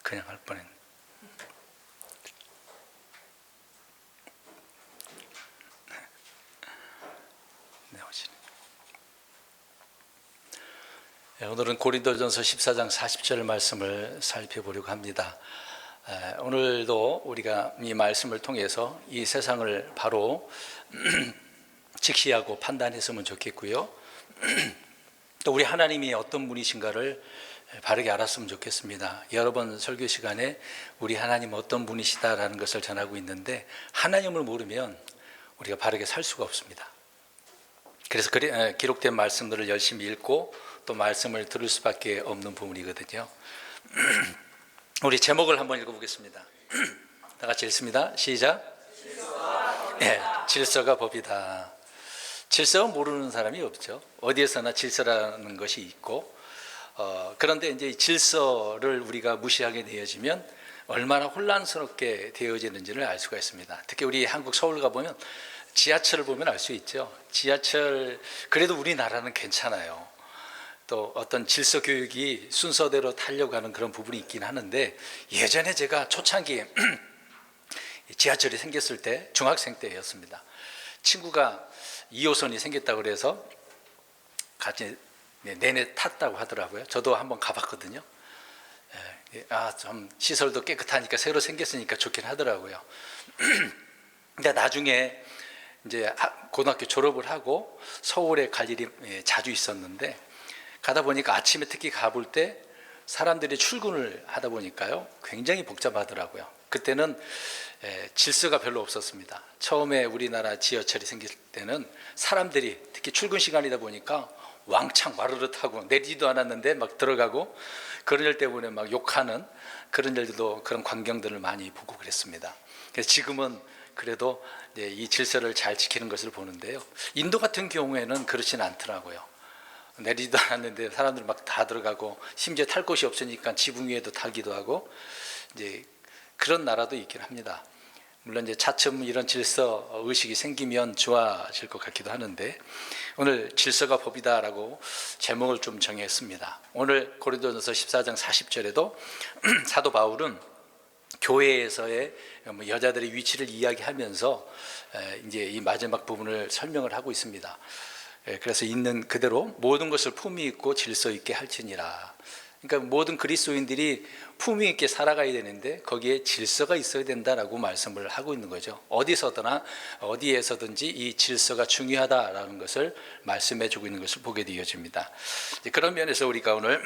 그냥 할 뻔했네. 네, 오늘은 고린도전서 14장 40절 말씀을 살펴보려고 합니다. 오늘도 우리가 이 말씀을 통해서 이 세상을 바로 직시하고 판단했으면 좋겠고요. 또 우리 하나님이 어떤 분이신가를 바르게 알았으면 좋겠습니다. 여러 번 설교 시간에 우리 하나님 어떤 분이시다라는 것을 전하고 있는데, 하나님을 모르면 우리가 바르게 살 수가 없습니다. 그래서 기록된 말씀들을 열심히 읽고 또 말씀을 들을 수밖에 없는 부분이거든요. 우리 제목을 한번 읽어보겠습니다. 다 같이 읽습니다. 시작. 네, 질서가 법이다. 질서가 모르는 사람이 없죠. 어디에서나 질서라는 것이 있고, 그런데 이제 질서를 우리가 무시하게 되어지면 얼마나 혼란스럽게 되어지는지를 알 수가 있습니다. 특히 우리 한국 서울 가보면 지하철을 보면 알 수 있죠. 지하철, 그래도 우리나라는 괜찮아요. 또 어떤 질서 교육이 순서대로 타려고 하는 그런 부분이 있긴 하는데, 예전에 제가 초창기에 지하철이 생겼을 때 중학생 때였습니다. 친구가 2호선이 생겼다고 그래서 같이 내내 탔다고 하더라고요. 저도 한번 가봤거든요. 좀 시설도 깨끗하니까 새로 생겼으니까 좋긴 하더라고요. 근데 나중에 이제 고등학교 졸업을 하고 서울에 갈 일이 자주 있었는데, 가다 보니까 아침에 특히 가볼 때 사람들이 출근을 하다 보니까요, 굉장히 복잡하더라고요. 그때는 질서가 별로 없었습니다. 처음에 우리나라 지하철이 생길 때는 사람들이 특히 출근 시간이다 보니까 왕창 와르르 타고 내리지도 않았는데 막 들어가고, 그런 일 때문에 막 욕하는 그런 일들도, 그런 광경들을 많이 보고 그랬습니다. 그래서 지금은 그래도 이 질서를 잘 지키는 것을 보는데요, 인도 같은 경우에는 그렇지는 않더라고요. 내리지도 않았는데 사람들 막 다 들어가고, 심지어 탈 곳이 없으니까 지붕 위에도 타기도 하고, 이제 그런 나라도 있긴 합니다. 물론 이제 차츰 이런 질서 의식이 생기면 좋아질 것 같기도 하는데, 오늘 질서가 법이다라고 제목을 좀 정했습니다. 오늘 고린도전서 14장 40절에도 사도 바울은 교회에서의 여자들의 위치를 이야기하면서 이제 이 마지막 부분을 설명을 하고 있습니다. 그래서 있는 그대로 모든 것을 품위 있고 질서 있게 할지니라. 그러니까 모든 그리스도인들이 품위 있게 살아가야 되는데 거기에 질서가 있어야 된다라고 말씀을 하고 있는 거죠. 어디서나 어디에서든지 이 질서가 중요하다라는 것을 말씀해 주고 있는 것을 보게 되어집니다. 그런 면에서 우리가 오늘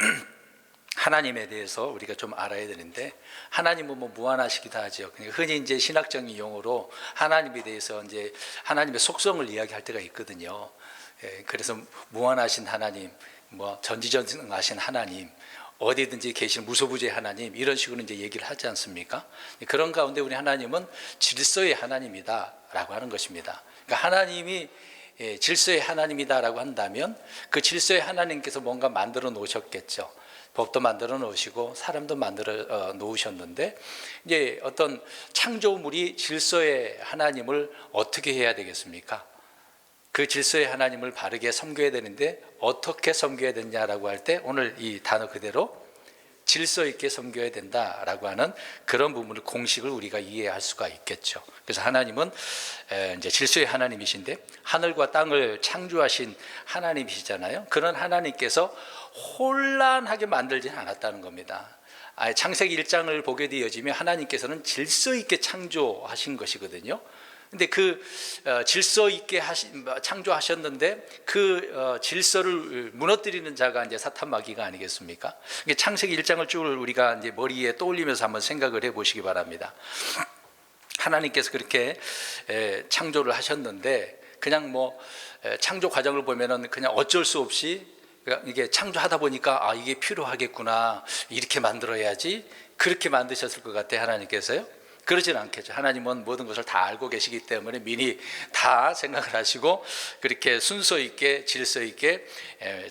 하나님에 대해서 우리가 좀 알아야 되는데, 하나님은 뭐 무한하시기도 하죠. 그러니까 흔히 이제 신학적인 용어로 하나님에 대해서 이제 하나님의 속성을 이야기할 때가 있거든요. 그래서 무한하신 하나님, 뭐 전지전능하신 하나님, 어디든지 계신 무소부재 하나님, 이런 식으로 이제 얘기를 하지 않습니까? 그런 가운데 우리 하나님은 질서의 하나님이다라고 하는 것입니다. 그러니까 하나님이 질서의 하나님이다라고 한다면 그 질서의 하나님께서 뭔가 만들어 놓으셨겠죠. 법도 만들어 놓으시고 사람도 만들어 놓으셨는데, 이제 어떤 창조물이 질서의 하나님을 어떻게 해야 되겠습니까? 그 질서의 하나님을 바르게 섬겨야 되는데 어떻게 섬겨야 되냐라고 할 때, 오늘 이 단어 그대로 질서 있게 섬겨야 된다라고 하는 그런 부분을, 공식을 우리가 이해할 수가 있겠죠. 그래서 하나님은 이제 질서의 하나님이신데, 하늘과 땅을 창조하신 하나님이시잖아요. 그런 하나님께서 혼란하게 만들지는 않았다는 겁니다. 창세기 1장을 보게 되어지면 하나님께서는 질서 있게 창조하신 것이거든요. 근데 그 질서 있게 창조하셨는데 그 질서를 무너뜨리는 자가 이제 사탄 마귀가 아니겠습니까? 창세기 1장을 쭉 우리가 이제 머리에 떠올리면서 한번 생각을 해보시기 바랍니다. 하나님께서 그렇게 창조를 하셨는데, 그냥 뭐 창조 과정을 보면은 그냥 어쩔 수 없이 이게 창조하다 보니까 이게 필요하겠구나, 이렇게 만들어야지, 그렇게 만드셨을 것 같아요, 하나님께서요. 그러지는 않겠죠. 하나님은 모든 것을 다 알고 계시기 때문에 미리 다 생각을 하시고 그렇게 순서 있게 질서 있게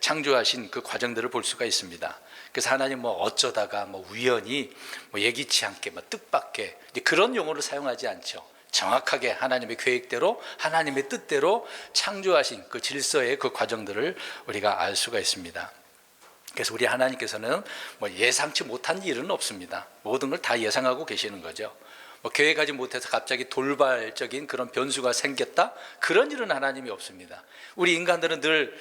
창조하신 그 과정들을 볼 수가 있습니다. 그래서 하나님 뭐 어쩌다가 뭐 우연히 뭐 예기치 않게 뭐 뜻밖의 그런 용어를 사용하지 않죠. 정확하게 하나님의 계획대로 하나님의 뜻대로 창조하신 그 질서의 그 과정들을 우리가 알 수가 있습니다. 그래서 우리 하나님께서는 뭐 예상치 못한 일은 없습니다. 모든 걸 다 예상하고 계시는 거죠. 뭐 계획하지 못해서 갑자기 돌발적인 그런 변수가 생겼다? 그런 일은 하나님이 없습니다. 우리 인간들은 늘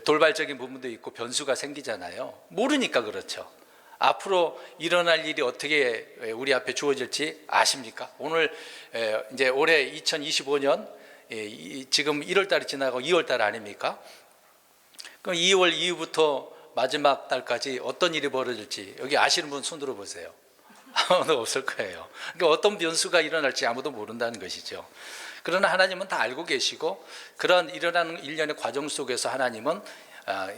돌발적인 부분도 있고 변수가 생기잖아요. 모르니까 그렇죠. 앞으로 일어날 일이 어떻게 우리 앞에 주어질지 아십니까? 오늘 이제 올해 2025년 지금 1월 달이 지나고 2월 달 아닙니까? 그럼 2월 이후부터 마지막 달까지 어떤 일이 벌어질지 여기 아시는 분 손 들어보세요. 아무도 없을 거예요. 그러니까 어떤 변수가 일어날지 아무도 모른다는 것이죠. 그러나 하나님은 다 알고 계시고 그런 일어나는 일련의 과정 속에서 하나님은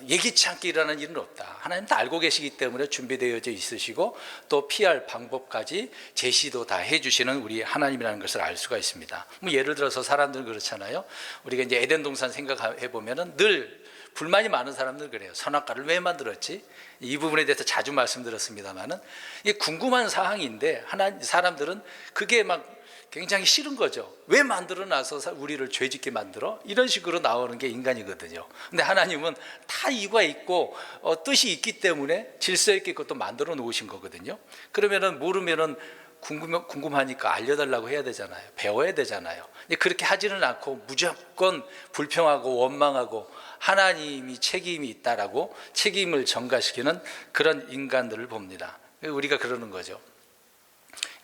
예기치 않게 일어나는 일은 없다. 하나님 다 알고 계시기 때문에 준비되어져 있으시고 또 피할 방법까지 제시도 다 해주시는 우리 하나님이라는 것을 알 수가 있습니다. 뭐 예를 들어서 사람들은 그렇잖아요. 우리가 이제 에덴 동산 생각해 보면은 늘 불만이 많은 사람들 그래요. 선악과를 왜 만들었지? 이 부분에 대해서 자주 말씀드렸습니다만은 이게 궁금한 사항인데 사람들은 그게 막 굉장히 싫은 거죠. 왜 만들어 놔서 우리를 죄짓게 만들어? 이런 식으로 나오는 게 인간이거든요. 근데 하나님은 다 이유가 있고 뜻이 있기 때문에 질서 있게 그것도 만들어 놓으신 거거든요. 그러면은 모르면은 궁금하니까 알려달라고 해야 되잖아요. 배워야 되잖아요. 그렇게 하지는 않고 무조건 불평하고 원망하고 하나님이 책임이 있다라고 책임을 전가시키는 그런 인간들을 봅니다. 우리가 그러는 거죠.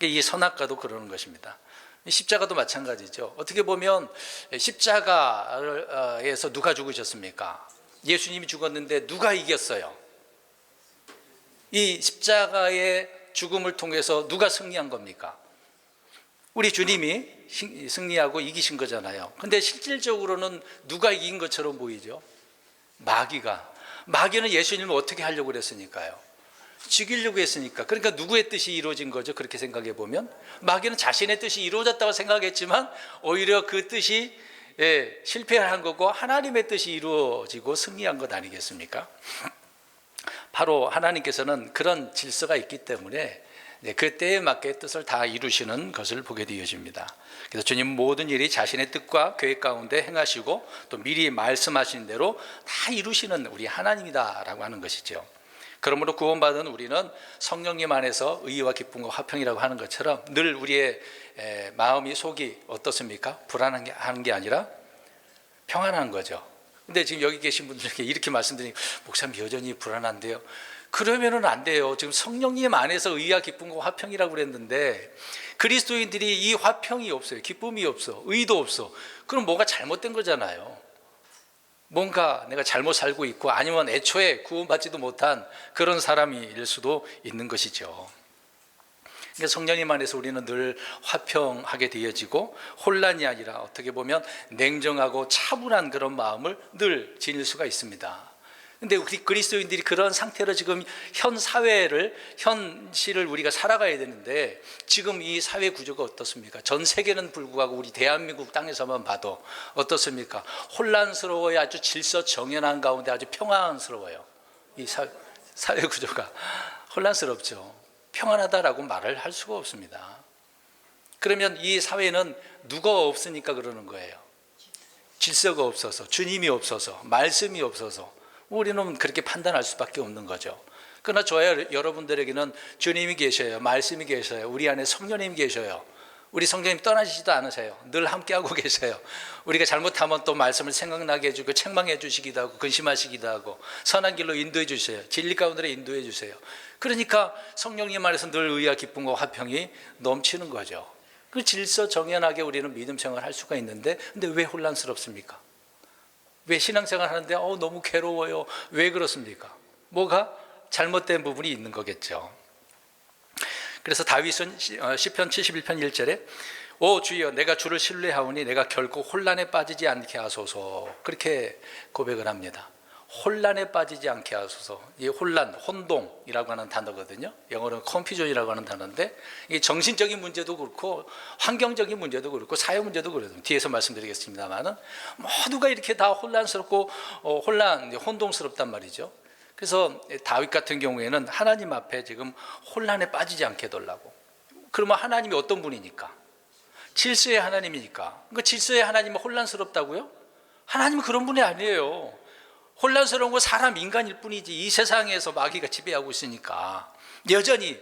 이 선악과도 그러는 것입니다. 십자가도 마찬가지죠. 어떻게 보면 십자가에서 누가 죽으셨습니까? 예수님이 죽었는데 누가 이겼어요? 이 십자가의 죽음을 통해서 누가 승리한 겁니까? 우리 주님이 승리하고 이기신 거잖아요. 근데 실질적으로는 누가 이긴 것처럼 보이죠? 마귀는 예수님을 어떻게 하려고 그랬으니까요? 죽이려고 했으니까. 그러니까 누구의 뜻이 이루어진 거죠? 그렇게 생각해 보면 마귀는 자신의 뜻이 이루어졌다고 생각했지만 오히려 그 뜻이 실패한 거고 하나님의 뜻이 이루어지고 승리한 것 아니겠습니까? 바로 하나님께서는 그런 질서가 있기 때문에 그 때에 맞게 뜻을 다 이루시는 것을 보게 되어집니다. 그래서 주님 모든 일이 자신의 뜻과 계획 가운데 행하시고 또 미리 말씀하신 대로 다 이루시는 우리 하나님이다라고 하는 것이죠. 그러므로 구원받은 우리는 성령님 안에서 의와 기쁨과 화평이라고 하는 것처럼 늘 우리의 마음이 속이 어떻습니까? 불안한 게 아니라 평안한 거죠. 근데 지금 여기 계신 분들에게 이렇게 말씀드리니까 목사님 여전히 불안한데요. 그러면은 안 돼요. 지금 성령님 안에서 의와 기쁨과 화평이라고 그랬는데 그리스도인들이 이 화평이 없어요. 기쁨이 없어. 의도 없어. 그럼 뭐가 잘못된 거잖아요. 뭔가 내가 잘못 살고 있고 아니면 애초에 구원받지도 못한 그런 사람일 수도 있는 것이죠. 그러니까 성령님 안에서 우리는 늘 화평하게 되어지고 혼란이 아니라 어떻게 보면 냉정하고 차분한 그런 마음을 늘 지닐 수가 있습니다. 근데 우리 그리스도인들이 그런 상태로 지금 현실을 우리가 살아가야 되는데 지금 이 사회 구조가 어떻습니까? 전 세계는 불구하고 우리 대한민국 땅에서만 봐도 어떻습니까? 혼란스러워야 아주 질서 정연한 가운데 아주 평안스러워요. 이 사회 구조가 혼란스럽죠. 평안하다라고 말을 할 수가 없습니다. 그러면 이 사회는 누가 없으니까 그러는 거예요. 질서가 없어서, 주님이 없어서, 말씀이 없어서 우리는 그렇게 판단할 수밖에 없는 거죠. 그러나 저와 여러분들에게는 주님이 계셔요. 말씀이 계셔요. 우리 안에 성령님이 계셔요. 우리 성령님 떠나시지도 않으세요. 늘 함께하고 계세요. 우리가 잘못하면 또 말씀을 생각나게 해주고 책망해 주시기도 하고 근심하시기도 하고 선한 길로 인도해 주세요. 진리 가운데 인도해 주세요. 그러니까 성령님 안에서 늘 의와 기쁨과 화평이 넘치는 거죠. 그 질서 정연하게 우리는 믿음 생활을 할 수가 있는데 근데 왜 혼란스럽습니까? 왜 신앙생활 하는데 너무 괴로워요? 왜 그렇습니까? 뭐가 잘못된 부분이 있는 거겠죠. 그래서 다윗은 시편 71편 1절에 오 주여 내가 주를 신뢰하오니 내가 결코 혼란에 빠지지 않게 하소서 그렇게 고백을 합니다. 혼란에 빠지지 않게 하소서. 이 혼란, 혼동이라고 하는 단어거든요. 영어로는 컨퓨전이라고 하는 단어인데 이 정신적인 문제도 그렇고 환경적인 문제도 그렇고 사회 문제도 그렇거든요. 뒤에서 말씀드리겠습니다만은 모두가 이렇게 다 혼란스럽고 혼동스럽단 말이죠. 그래서 다윗 같은 경우에는 하나님 앞에 지금 혼란에 빠지지 않게 해달라고. 그러면 하나님이 어떤 분이니까? 질서의 하나님이니까. 그러니까 질서의 하나님은 혼란스럽다고요? 하나님은 그런 분이 아니에요. 혼란스러운 건 사람 인간일 뿐이지 이 세상에서 마귀가 지배하고 있으니까, 여전히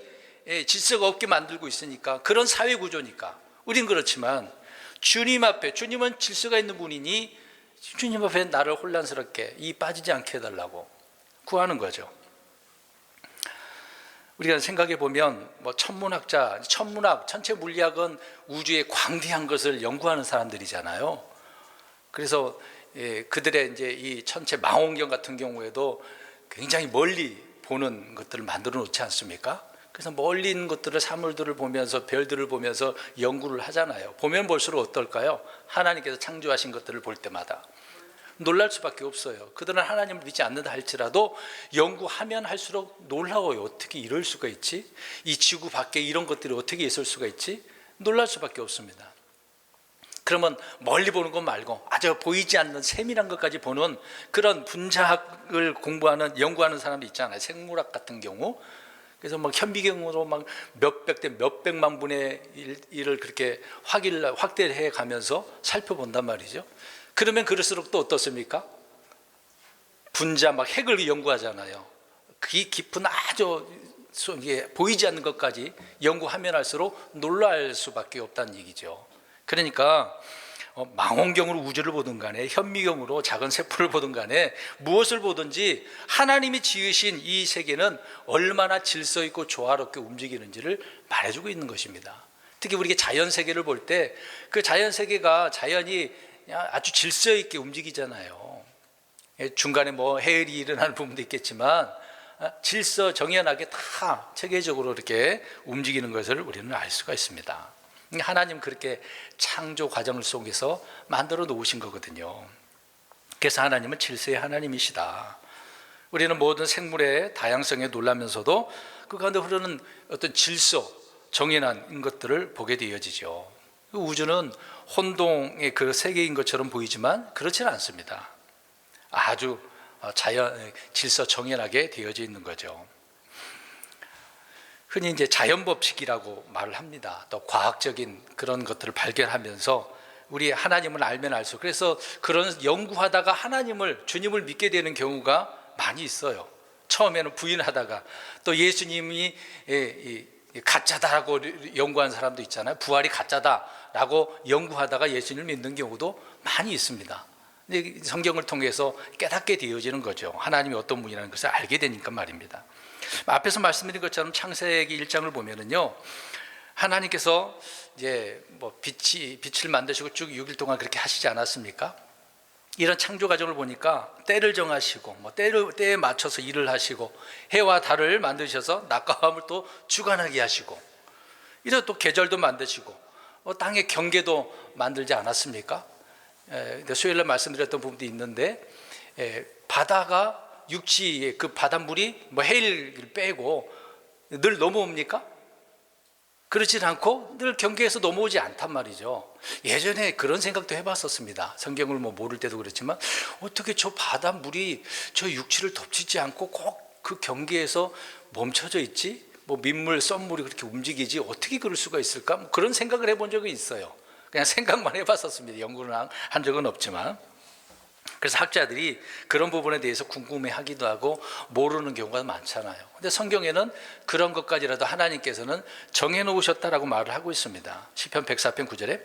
질서가 없게 만들고 있으니까, 그런 사회 구조니까. 우린 그렇지만 주님 앞에, 주님은 질서가 있는 분이니 주님 앞에 나를 혼란스럽게 빠지지 않게 해달라고 구하는 거죠. 우리가 생각해 보면 천문학자, 천문학, 천체 물리학은 우주의 광대한 것을 연구하는 사람들이잖아요. 그래서 그들의 이제 이 천체 망원경 같은 경우에도 굉장히 멀리 보는 것들을 만들어 놓지 않습니까? 그래서 멀리 있는 것들을, 사물들을 보면서, 별들을 보면서 연구를 하잖아요. 보면 볼수록 어떨까요? 하나님께서 창조하신 것들을 볼 때마다 놀랄 수밖에 없어요. 그들은 하나님을 믿지 않는다 할지라도 연구하면 할수록 놀라워요. 어떻게 이럴 수가 있지? 이 지구 밖에 이런 것들이 어떻게 있을 수가 있지? 놀랄 수밖에 없습니다. 그러면 멀리 보는 것 말고 아주 보이지 않는 세밀한 것까지 보는 그런 분자학을 공부하는, 연구하는 사람도 있잖아요. 생물학 같은 경우. 그래서 현미경으로 몇백 대 몇백만 분의 1을 그렇게 확대를 해 가면서 살펴본단 말이죠. 그러면 그럴수록 또 어떻습니까? 분자 핵을 연구하잖아요. 깊은 아주 보이지 않는 것까지 연구하면 할수록 놀랄 수밖에 없다는 얘기죠. 그러니까 망원경으로 우주를 보든 간에 현미경으로 작은 세포를 보든 간에 무엇을 보든지 하나님이 지으신 이 세계는 얼마나 질서 있고 조화롭게 움직이는지를 말해주고 있는 것입니다. 특히 우리가 자연 세계를 볼 때 그 자연 세계가, 자연이 아주 질서 있게 움직이잖아요. 중간에 해일이 일어나는 부분도 있겠지만 질서 정연하게 다 체계적으로 이렇게 움직이는 것을 우리는 알 수가 있습니다. 하나님 그렇게 창조 과정 속에서 만들어 놓으신 거거든요. 그래서 하나님은 질서의 하나님이시다. 우리는 모든 생물의 다양성에 놀라면서도 그 가운데 흐르는 어떤 질서, 정연한 것들을 보게 되어지죠. 우주는 혼동의 그 세계인 것처럼 보이지만 그렇지는 않습니다. 아주 질서 정연하게 되어져 있는 거죠. 흔히 이제 자연법칙이라고 말을 합니다. 또 과학적인 그런 것들을 발견하면서 우리 하나님을 알면 알수록, 그래서 그런 연구하다가 주님을 믿게 되는 경우가 많이 있어요. 처음에는 부인하다가 또 예수님이 가짜다라고 연구한 사람도 있잖아요. 부활이 가짜다라고 연구하다가 예수님을 믿는 경우도 많이 있습니다. 성경을 통해서 깨닫게 되어지는 거죠. 하나님이 어떤 분이라는 것을 알게 되니까 말입니다. 앞에서 말씀드린 것처럼 창세기 1장을 보면은요, 하나님께서 이제 빛을 만드시고 쭉 6일 동안 그렇게 하시지 않았습니까? 이런 창조 과정을 보니까 때를 정하시고 때에 맞춰서 일을 하시고, 해와 달을 만드셔서 낮과 밤을 또 주관하게 하시고, 이런 또 계절도 만드시고 땅의 경계도 만들지 않았습니까? 수요일날 말씀드렸던 부분도 있는데, 바다가 육지의 그 바닷물이 해일을 빼고 늘 넘어옵니까? 그렇지 않고 늘 경계에서 넘어오지 않단 말이죠. 예전에 그런 생각도 해봤었습니다. 성경을 모를 때도 그렇지만 어떻게 저 바닷물이 저 육지를 덮치지 않고 꼭 그 경계에서 멈춰져 있지? 민물, 썬물이 그렇게 움직이지 어떻게 그럴 수가 있을까? 그런 생각을 해본 적이 있어요. 그냥 생각만 해봤었습니다. 연구를 한 적은 없지만. 그래서 학자들이 그런 부분에 대해서 궁금해하기도 하고 모르는 경우가 많잖아요. 근데 성경에는 그런 것까지라도 하나님께서는 정해놓으셨다라고 말을 하고 있습니다. 시편 104편 9절에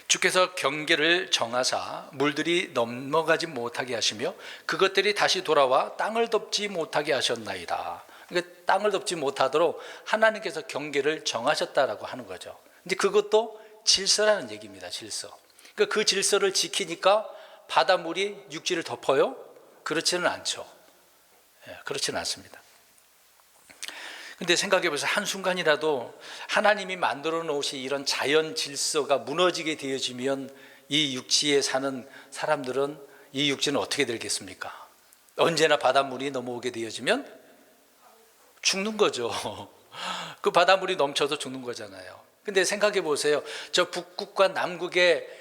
주께서 경계를 정하사 물들이 넘어가지 못하게 하시며 그것들이 다시 돌아와 땅을 덮지 못하게 하셨나이다. 그러니까 땅을 덮지 못하도록 하나님께서 경계를 정하셨다라고 하는 거죠. 근데 그것도 질서라는 얘기입니다. 질서. 그러니까 그 질서를 지키니까 바닷물이 육지를 덮어요? 그렇지는 않죠. 그렇지는 않습니다. 근데 생각해 보세요. 한순간이라도 하나님이 만들어 놓으신 이런 자연 질서가 무너지게 되어지면 이 육지에 사는 사람들은, 이 육지는 어떻게 되겠습니까? 언제나 바닷물이 넘어오게 되어지면 죽는 거죠. 그 바닷물이 넘쳐서 죽는 거잖아요. 근데 생각해 보세요. 저 북극과 남극의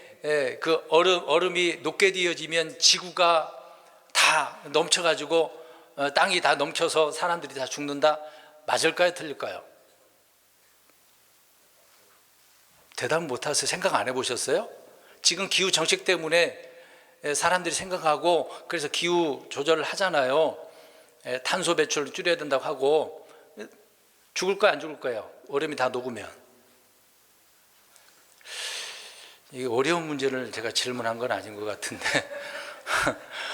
그 얼음이 녹게 되어지면 지구가 다 넘쳐가지고 땅이 다 넘쳐서 사람들이 다 죽는다. 맞을까요? 틀릴까요? 대답 못하세요. 생각 안 해보셨어요? 지금 기후 정책 때문에 사람들이 생각하고 그래서 기후 조절을 하잖아요. 탄소 배출을 줄여야 된다고 하고 죽을 거야 안 죽을 거예요? 얼음이 다 녹으면. 이게 어려운 문제를 제가 질문한 건 아닌 것 같은데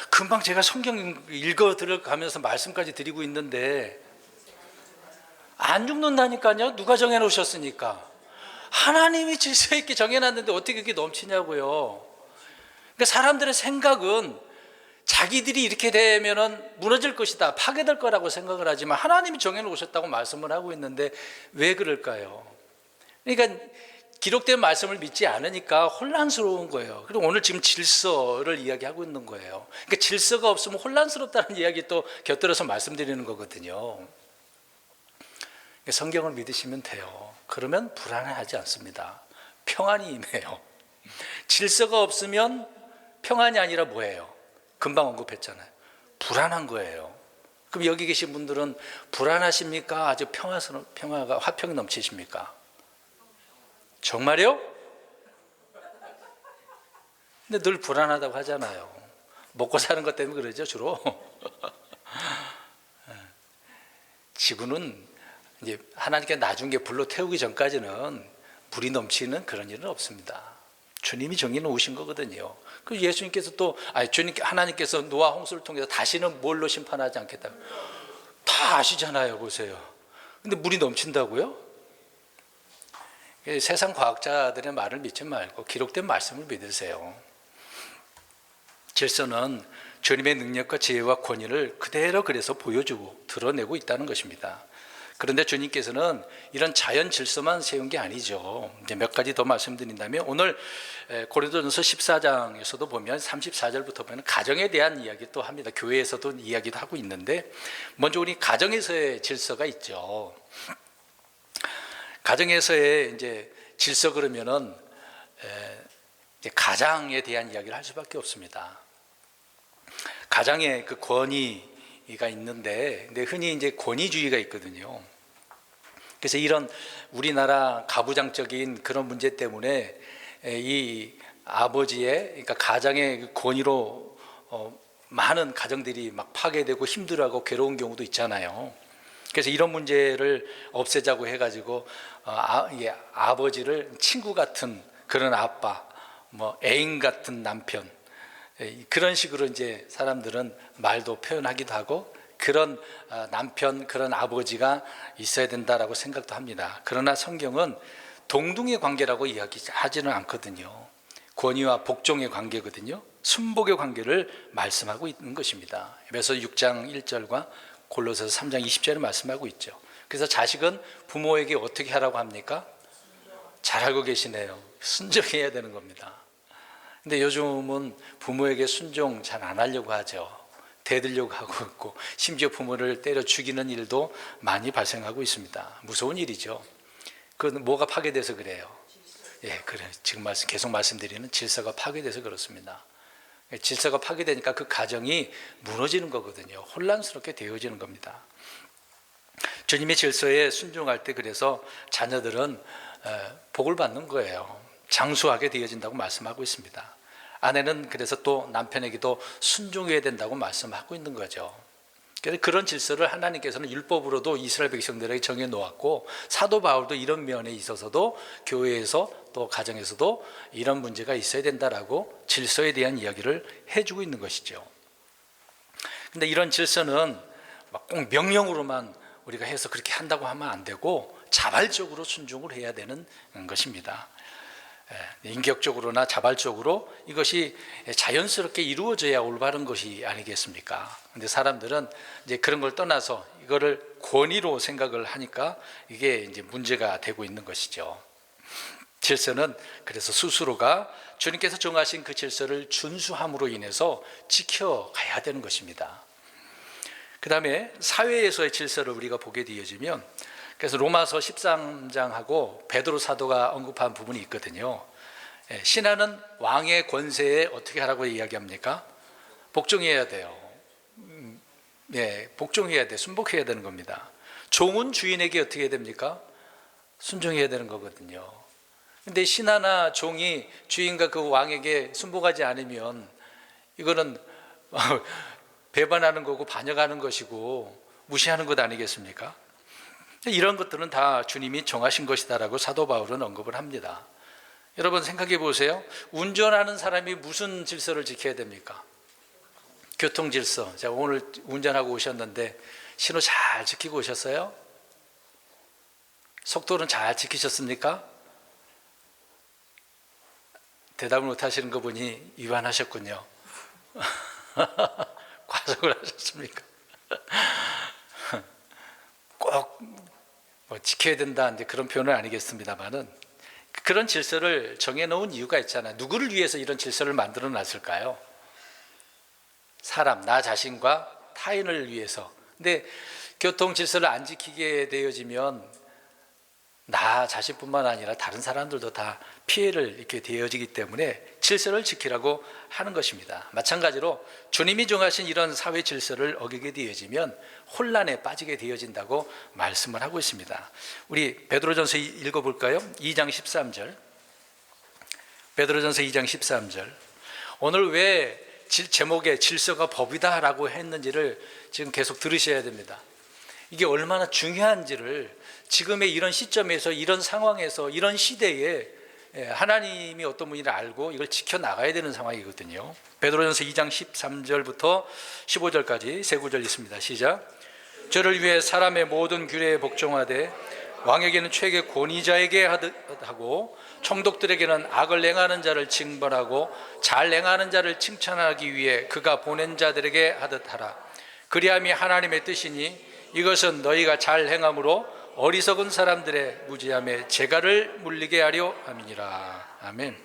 금방 제가 성경 읽어 들어가면서 말씀까지 드리고 있는데 안 죽는다니까요. 누가 정해놓으셨으니까. 하나님이 질서 있게 정해놨는데 어떻게 그게 넘치냐고요. 그러니까 사람들의 생각은 자기들이 이렇게 되면은 무너질 것이다, 파괴될 거라고 생각을 하지만 하나님이 정해놓으셨다고 말씀을 하고 있는데 왜 그럴까요? 그러니까 기록된 말씀을 믿지 않으니까 혼란스러운 거예요. 그리고 오늘 지금 질서를 이야기하고 있는 거예요. 그러니까 질서가 없으면 혼란스럽다는 이야기 또 곁들여서 말씀드리는 거거든요. 성경을 믿으시면 돼요. 그러면 불안해하지 않습니다. 평안이 임해요. 질서가 없으면 평안이 아니라 뭐예요? 금방 언급했잖아요. 불안한 거예요. 그럼 여기 계신 분들은 불안하십니까? 아주 평화가 화평이 넘치십니까? 정말요? 근데 늘 불안하다고 하잖아요. 먹고 사는 것 때문에 그러죠, 주로. 지구는 이제 하나님께 나중 게 불로 태우기 전까지는 물이 넘치는 그런 일은 없습니다. 주님이 정해 놓으신 거거든요. 그 예수님께서 하나님께서 노아 홍수를 통해서 다시는 뭘로 심판하지 않겠다. 다 아시잖아요, 보세요. 근데 물이 넘친다고요? 세상 과학자들의 말을 믿지 말고 기록된 말씀을 믿으세요. 질서는 주님의 능력과 지혜와 권위를 그대로 그래서 보여주고 드러내고 있다는 것입니다. 그런데 주님께서는 이런 자연 질서만 세운 게 아니죠. 이제 몇 가지 더 말씀드린다면 오늘 고린도전서 14장에서도 보면 34절부터 보면 가정에 대한 이야기 또 합니다. 교회에서도 이야기도 하고 있는데 먼저 우리 가정에서의 질서가 있죠. 가정에서의 이제 질서 그러면은 이제 가장에 대한 이야기를 할 수밖에 없습니다. 가장의 그 권위가 있는데, 근데 흔히 이제 권위주의가 있거든요. 그래서 이런 우리나라 가부장적인 그런 문제 때문에 이 아버지의, 그러니까 가장의 권위로 많은 가정들이 막 파괴되고 힘들어하고 괴로운 경우도 있잖아요. 그래서 이런 문제를 없애자고 해가지고 아버지를 친구 같은 그런 아빠, 뭐 애인 같은 남편, 그런 식으로 이제 사람들은 말도 표현하기도 하고 그런 남편, 그런 아버지가 있어야 된다라고 생각도 합니다. 그러나 성경은 동등의 관계라고 이야기하지는 않거든요. 권위와 복종의 관계거든요. 순복의 관계를 말씀하고 있는 것입니다. 에베소 6장 1절과 골로새서 3장 20절에 말씀하고 있죠. 그래서 자식은 부모에게 어떻게 하라고 합니까? 잘 알고 계시네요. 순종해야 되는 겁니다. 근데 요즘은 부모에게 순종 잘 안 하려고 하죠. 대들려고 하고 있고 심지어 부모를 때려 죽이는 일도 많이 발생하고 있습니다. 무서운 일이죠. 그건 뭐가 파괴돼서 그래요? 예, 그래. 지금 계속 말씀드리는 질서가 파괴돼서 그렇습니다. 질서가 파괴되니까 그 가정이 무너지는 거거든요. 혼란스럽게 되어지는 겁니다. 주님의 질서에 순종할 때 그래서 자녀들은 복을 받는 거예요. 장수하게 되어진다고 말씀하고 있습니다. 아내는 그래서 또 남편에게도 순종해야 된다고 말씀하고 있는 거죠. 그래서 그런 질서를 하나님께서는 율법으로도 이스라엘 백성들에게 정해 놓았고 사도 바울도 이런 면에 있어서도 교회에서 또 가정에서도 이런 문제가 있어야 된다라고 질서에 대한 이야기를 해주고 있는 것이죠. 근데 이런 질서는 막 꼭 명령으로만 우리가 해서 그렇게 한다고 하면 안 되고 자발적으로 순종을 해야 되는 것입니다. 인격적으로나 자발적으로 이것이 자연스럽게 이루어져야 올바른 것이 아니겠습니까? 근데 사람들은 이제 그런 걸 떠나서 이거를 권위로 생각을 하니까 이게 이제 문제가 되고 있는 것이죠. 질서는 그래서 스스로가 주님께서 정하신 그 질서를 준수함으로 인해서 지켜가야 되는 것입니다. 그 다음에 사회에서의 질서를 우리가 보게 되어지면 그래서 로마서 13장하고 베드로 사도가 언급한 부분이 있거든요. 신하는 왕의 권세에 어떻게 하라고 이야기합니까? 복종해야 돼요. 복종해야 돼. 순복해야 되는 겁니다. 종은 주인에게 어떻게 해야 됩니까? 순종해야 되는 거거든요. 근데 신하나 종이 주인과 그 왕에게 순복하지 않으면 이거는 배반하는 거고 반역하는 것이고 무시하는 것 아니겠습니까? 이런 것들은 다 주님이 정하신 것이다라고 사도 바울은 언급을 합니다. 여러분 생각해 보세요. 운전하는 사람이 무슨 질서를 지켜야 됩니까? 교통 질서. 제가 오늘 운전하고 오셨는데 신호 잘 지키고 오셨어요? 속도는 잘 지키셨습니까? 대답을 못 하시는 거 보니 위반하셨군요. 과속을 하셨습니까? 꼭 뭐 지켜야 된다 이제 그런 표현은 아니겠습니다만은 그런 질서를 정해놓은 이유가 있잖아요. 누구를 위해서 이런 질서를 만들어 놨을까요? 사람, 나 자신과 타인을 위해서. 근데 교통 질서를 안 지키게 되어지면 나 자신뿐만 아니라 다른 사람들도 다 피해를 입게 되어지기 때문에 질서를 지키라고 하는 것입니다. 마찬가지로 주님이 정하신 이런 사회 질서를 어기게 되어지면 혼란에 빠지게 되어진다고 말씀을 하고 있습니다. 우리 베드로전서 읽어볼까요? 2장 13절. 베드로전서 2장 13절. 오늘 왜 제목에 질서가 법이다라고 했는지를 지금 계속 들으셔야 됩니다. 이게 얼마나 중요한지를 지금의 이런 시점에서 이런 상황에서 이런 시대에 하나님이 어떤 분인지 알고 이걸 지켜나가야 되는 상황이거든요. 베드로전서 2장 13절부터 15절까지 세 구절 있습니다. 시작. 저를 위해 사람의 모든 규례에 복종하되 왕에게는 최고 권위자에게 하고 총독들에게는 악을 행하는 자를 징벌하고 잘 행하는 자를 칭찬하기 위해 그가 보낸 자들에게 하듯 하라. 그리함이 하나님의 뜻이니 이것은 너희가 잘 행함으로 어리석은 사람들의 무지함에 재갈을 물리게 하려 함이니라. 아멘.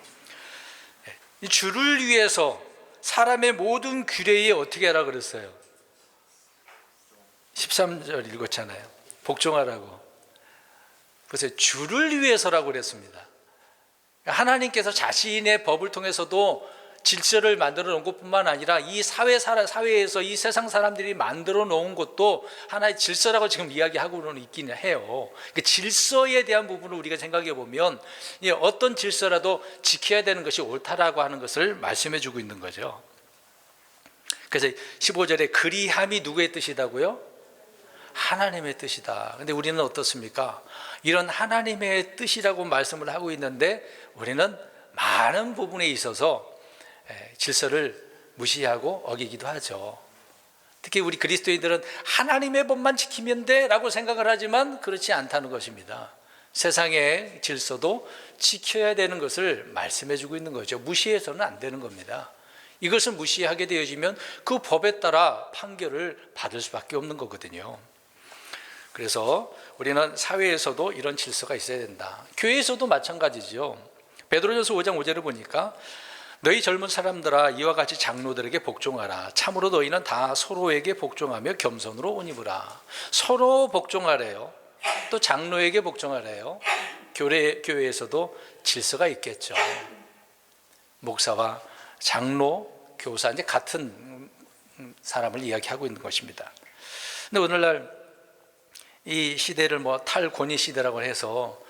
이 주를 위해서 사람의 모든 규례에 어떻게 하라 그랬어요? 13절 읽었잖아요. 복종하라고. 그래서 주를 위해서라고 그랬습니다. 하나님께서 자신의 법을 통해서도 질서를 만들어 놓은 것뿐만 아니라 이 사회에서 이 세상 사람들이 만들어 놓은 것도 하나의 질서라고 지금 이야기하고는 있기는 해요. 그 질서에 대한 부분을 우리가 생각해 보면 어떤 질서라도 지켜야 되는 것이 옳다라고 하는 것을 말씀해 주고 있는 거죠. 그래서 15절에 그리함이 누구의 뜻이다고요? 하나님의 뜻이다. 근데 우리는 어떻습니까? 이런 하나님의 뜻이라고 말씀을 하고 있는데 우리는 많은 부분에 있어서 질서를 무시하고 어기기도 하죠. 특히 우리 그리스도인들은 하나님의 법만 지키면 돼 라고 생각을 하지만 그렇지 않다는 것입니다. 세상의 질서도 지켜야 되는 것을 말씀해 주고 있는 거죠. 무시해서는 안 되는 겁니다. 이것을 무시하게 되어지면 그 법에 따라 판결을 받을 수밖에 없는 거거든요. 그래서 우리는 사회에서도 이런 질서가 있어야 된다. 교회에서도 마찬가지죠. 베드로전서 5장 5절을 보니까 너희 젊은 사람들아 이와 같이 장로들에게 복종하라. 참으로 너희는 다 서로에게 복종하며 겸손으로 옷 입으라. 서로 복종하래요. 또 장로에게 복종하래요. 교회에서도 질서가 있겠죠. 목사와 장로, 교사 이제 같은 사람을 이야기하고 있는 것입니다. 근데 오늘날 이 시대를 탈권위 시대라고 해서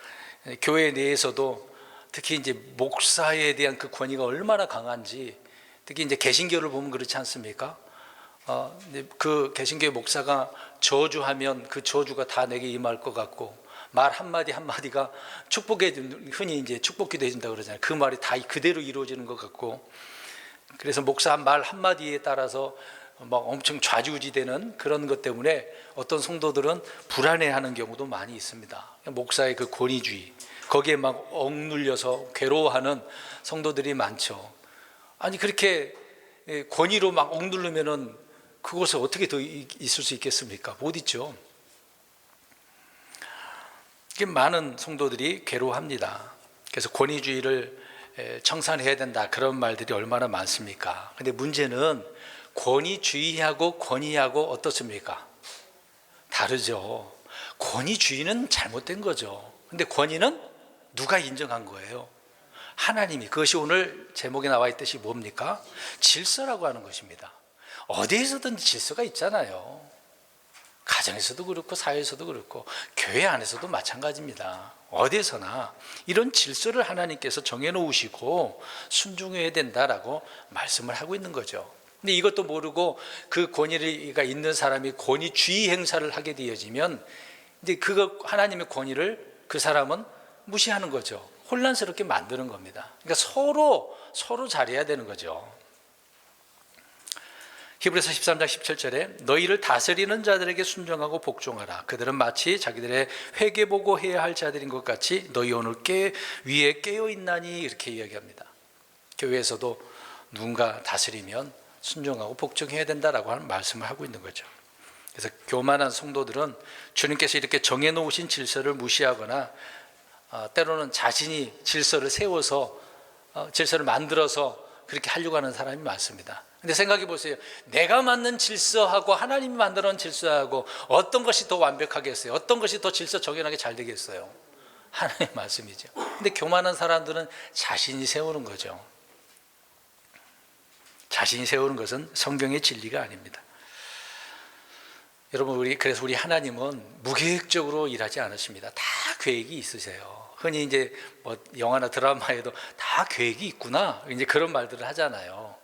교회 내에서도 특히 이제 목사에 대한 그 권위가 얼마나 강한지, 특히 이제 개신교를 보면 그렇지 않습니까? 그 개신교의 목사가 저주하면 그 저주가 다 내게 임할 것 같고, 말 한마디 한마디가 축복해, 흔히 이제 축복기도 해준다 그러잖아요. 그 말이 다 그대로 이루어지는 것 같고, 그래서 목사 말 한마디에 따라서 막 엄청 좌지우지되는 그런 것 때문에 어떤 성도들은 불안해하는 경우도 많이 있습니다. 목사의 그 권위주의, 거기에 막 억눌려서 괴로워하는 성도들이 많죠. 아니 그렇게 권위로 막 억누르면은 그곳에 어떻게 더 있을 수 있겠습니까? 못 있죠. 많은 성도들이 괴로워합니다. 그래서 권위주의를 청산해야 된다 그런 말들이 얼마나 많습니까? 근데 문제는 권위주의하고 권위하고 어떻습니까? 다르죠. 권위주의는 잘못된 거죠. 근데 권위는 누가 인정한 거예요? 하나님이. 그것이 오늘 제목에 나와 있듯이 뭡니까? 질서라고 하는 것입니다. 어디에서든지 질서가 있잖아요. 가정에서도 그렇고 사회에서도 그렇고 교회 안에서도 마찬가지입니다. 어디서나 이런 질서를 하나님께서 정해놓으시고 순종해야 된다라고 말씀을 하고 있는 거죠. 근데 이것도 모르고 그 권위가 있는 사람이 권위주의 행사를 하게 되어지면 이제 그거 하나님의 권위를 그 사람은 무시하는 거죠. 혼란스럽게 만드는 겁니다. 그러니까 서로 잘해야 되는 거죠. 히브리서 13장 17절에 너희를 다스리는 자들에게 순종하고 복종하라. 그들은 마치 자기들의 회개보고 해야 할 자들인 것 같이 너희 오늘 위에 깨어있나니 이렇게 이야기합니다. 교회에서도 누군가 다스리면 순종하고 복종해야 된다라고 하는 말씀을 하고 있는 거죠. 그래서 교만한 성도들은 주님께서 이렇게 정해놓으신 질서를 무시하거나 때로는 자신이 질서를 세워서 질서를 만들어서 그렇게 하려고 하는 사람이 많습니다. 근데 생각해 보세요. 내가 만든 질서하고 하나님이 만들어 놓은 질서하고 어떤 것이 더 완벽하겠어요? 어떤 것이 더 질서 정연하게 잘 되겠어요? 하나님의 말씀이죠. 근데 교만한 사람들은 자신이 세우는 거죠. 자신이 세우는 것은 성경의 진리가 아닙니다. 여러분, 그래서 우리 하나님은 무계획적으로 일하지 않으십니다. 다 계획이 있으세요. 흔히 이제 뭐 영화나 드라마에도 다 계획이 있구나, 이제 그런 말들을 하잖아요.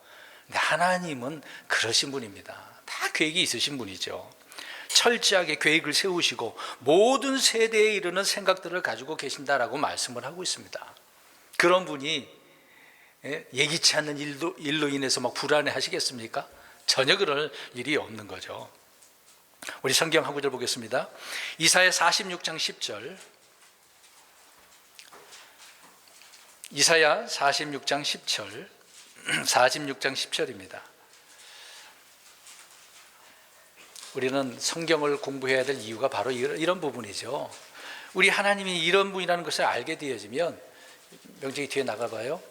근데 하나님은 그러신 분입니다. 다 계획이 있으신 분이죠. 철저하게 계획을 세우시고 모든 세대에 이르는 생각들을 가지고 계신다라고 말씀을 하고 있습니다. 그런 분이 예기치 않는 일로 인해서 막 불안해 하시겠습니까? 전혀 그럴 일이 없는 거죠. 우리 성경 한 구절 보겠습니다. 이사야 46장 10절. 이사야 46장 10절. 46장 10절입니다. 우리는 성경을 공부해야 될 이유가 바로 이런 부분이죠. 우리 하나님이 이런 분이라는 것을 알게 되어지면, 명tex이 뒤에 나가봐요.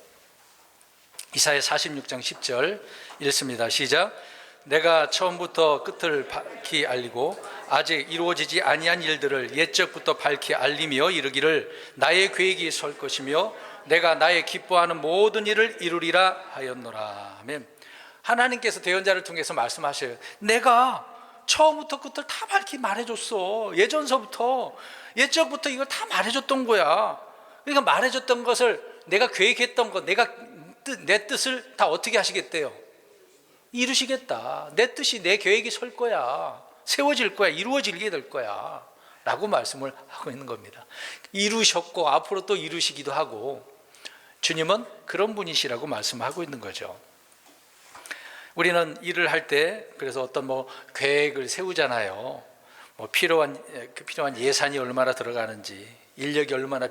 이사야 46장 10절 읽습니다. 시작. 내가 처음부터 끝을 밝히 알리고 아직 이루어지지 아니한 일들을 옛적부터 밝히 알리며 이르기를 나의 계획이 설 것이며 내가 나의 기뻐하는 모든 일을 이루리라 하였노라. 아멘. 하나님께서 대언자를 통해서 말씀하셔요. 내가 처음부터 끝을 다 밝히 말해줬어. 예전서부터, 옛적부터 이걸 다 말해줬던 거야. 그러니까 말해줬던 것을, 내가 계획했던 것, 내 뜻을 다 어떻게 하시겠대요? 이루시겠다. 내 뜻이, 내 계획이 설 거야. 세워질 거야. 이루어지게 될 거야. 라고 말씀을 하고 있는 겁니다. 이루셨고 앞으로 또 이루시기도 하고, 주님은 그런 분이시라고 말씀하고 있는 거죠. 우리는 일을 할 때 그래서 어떤 계획을 세우잖아요. 필요한 예산이 얼마나 들어가는지, 인력이 얼마나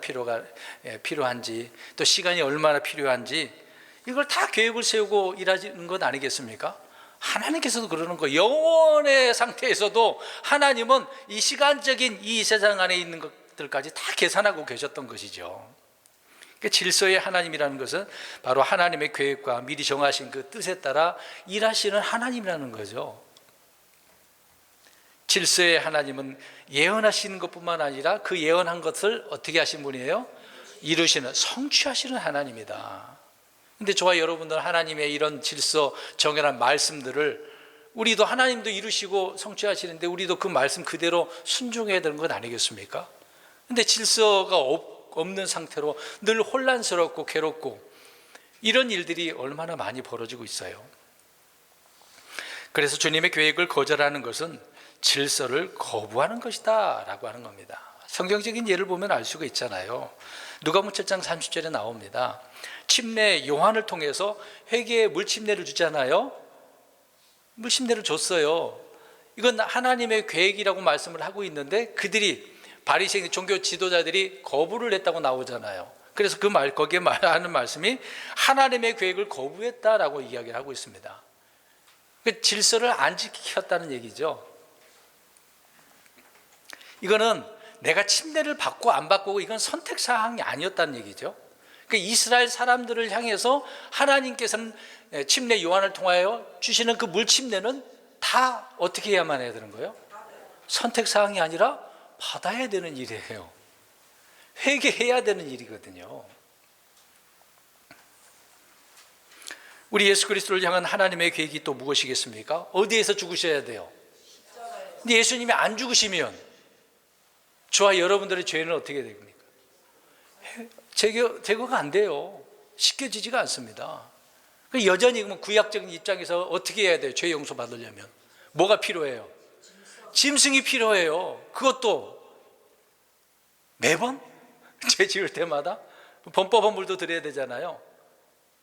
필요한지, 또 시간이 얼마나 필요한지, 이걸 다 계획을 세우고 일하는 것 아니겠습니까? 하나님께서도 그러는 거예요. 영원의 상태에서도 하나님은 이 시간적인 이 세상 안에 있는 것들까지 다 계산하고 계셨던 것이죠. 그러니까 질서의 하나님이라는 것은 바로 하나님의 계획과 미리 정하신 그 뜻에 따라 일하시는 하나님이라는 거죠. 질서의 하나님은 예언하시는 것뿐만 아니라 그 예언한 것을 어떻게 하신 분이에요? 이루시는, 성취하시는 하나님이다. 근데 저와 여러분들 하나님의 이런 질서 정연한 말씀들을 우리도, 하나님도 이루시고 성취하시는데 우리도 그 말씀 그대로 순종해야 되는 것 아니겠습니까? 근데 질서가 없는 상태로 늘 혼란스럽고 괴롭고 이런 일들이 얼마나 많이 벌어지고 있어요. 그래서 주님의 계획을 거절하는 것은 질서를 거부하는 것이다 라고 하는 겁니다. 성경적인 예를 보면 알 수가 있잖아요. 누가복음 7장 30절에 나옵니다. 침례 요한을 통해서 회개의 물침례를 주잖아요. 물침례를 줬어요. 이건 하나님의 계획이라고 말씀을 하고 있는데 그들이, 바리새인 종교 지도자들이 거부를 했다고 나오잖아요. 그래서 거기에 말하는 말씀이 하나님의 계획을 거부했다라고 이야기를 하고 있습니다. 그 질서를 안 지켰다는 얘기죠. 이거는 내가 침례를 받고 안 받고 이건 선택사항이 아니었다는 얘기죠. 그러니까 이스라엘 사람들을 향해서 하나님께서는 침례 요한을 통하여 주시는 그 물침례는 다 어떻게 해야만 해야 되는 거예요? 선택사항이 아니라 받아야 되는 일이에요. 회개해야 되는 일이거든요. 우리 예수 그리스도를 향한 하나님의 계획이 또 무엇이겠습니까? 어디에서 죽으셔야 돼요? 근데 예수님이 안 죽으시면 저와 여러분들의 죄는 어떻게 됩니까? 제거가 안 돼요. 씻겨지지가 않습니다. 여전히 구약적인 입장에서 어떻게 해야 돼요? 죄 용서 받으려면 뭐가 필요해요? 짐승이 필요해요. 그것도 매번 죄 지을 때마다 범법헌물도 드려야 되잖아요.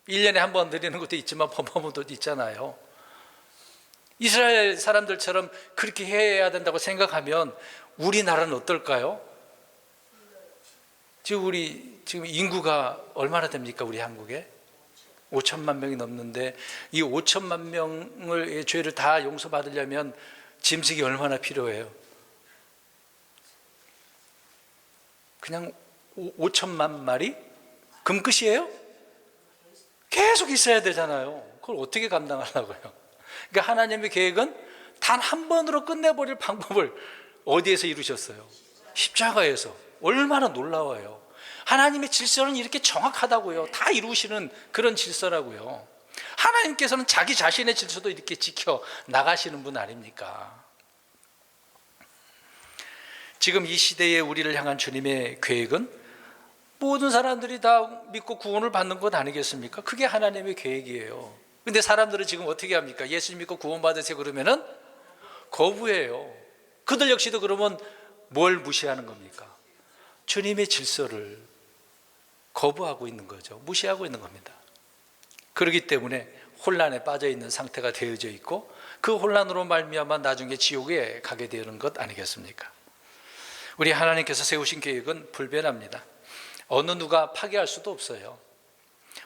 1년에 한 번 드리는 것도 있지만 범법헌물도 있잖아요. 이스라엘 사람들처럼 그렇게 해야 된다고 생각하면 우리나라는 어떨까요? 지금 인구가 얼마나 됩니까? 우리 한국에 5천만 명이 넘는데 이 5천만 명의 죄를 다 용서받으려면 짐승이 얼마나 필요해요? 그냥 5천만 마리? 금끝이에요? 계속 있어야 되잖아요. 그걸 어떻게 감당하려고요? 그러니까 하나님의 계획은 단 한 번으로 끝내버릴 방법을 어디에서 이루셨어요? 십자가에서. 얼마나 놀라워요. 하나님의 질서는 이렇게 정확하다고요. 다 이루시는 그런 질서라고요. 하나님께서는 자기 자신의 질서도 이렇게 지켜 나가시는 분 아닙니까? 지금 이 시대에 우리를 향한 주님의 계획은 모든 사람들이 다 믿고 구원을 받는 것 아니겠습니까? 그게 하나님의 계획이에요. 근데 사람들은 지금 어떻게 합니까? 예수 믿고 구원 받으세요 그러면은 거부해요. 그들 역시도 그러면 뭘 무시하는 겁니까? 주님의 질서를 거부하고 있는 거죠. 무시하고 있는 겁니다. 그렇기 때문에 혼란에 빠져 있는 상태가 되어져 있고 그 혼란으로 말미암아 나중에 지옥에 가게 되는 것 아니겠습니까? 우리 하나님께서 세우신 계획은 불변합니다. 어느 누가 파괴할 수도 없어요.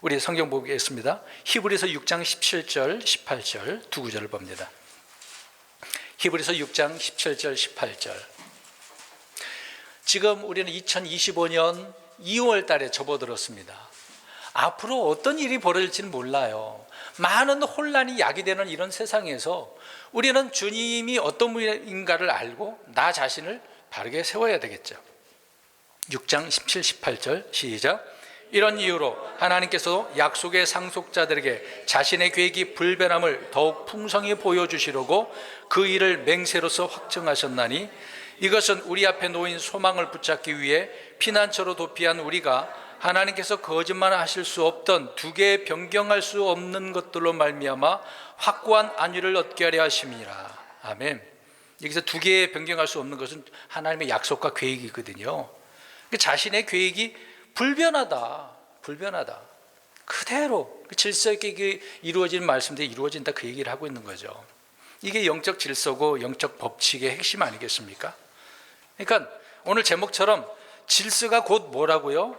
우리 성경 보겠습니다. 히브리서 6장 17절 18절 두 구절을 봅니다. 히브리서 6장 17절 18절. 지금 우리는 2025년 2월 달에 접어들었습니다. 앞으로 어떤 일이 벌어질지는 몰라요. 많은 혼란이 야기되는 이런 세상에서 우리는 주님이 어떤 분인가를 알고 나 자신을 바르게 세워야 되겠죠. 6장 17, 18절 시작. 이런 이유로 하나님께서 약속의 상속자들에게 자신의 계획이 불변함을 더욱 풍성히 보여주시려고 그 일을 맹세로서 확정하셨나니 이것은 우리 앞에 놓인 소망을 붙잡기 위해 피난처로 도피한 우리가 하나님께서 거짓말하실 수 없던 두 개의 변경할 수 없는 것들로 말미암아 확고한 안위를 얻게 하려 하심이라. 아멘. 여기서 두 개의 변경할 수 없는 것은 하나님의 약속과 계획이거든요. 자신의 계획이 불변하다. 그대로 질서 있게 이루어지는 말씀들이 이루어진다 그 얘기를 하고 있는 거죠. 이게 영적 질서고 영적 법칙의 핵심 아니겠습니까? 그러니까 오늘 제목처럼 질서가 곧 뭐라고요?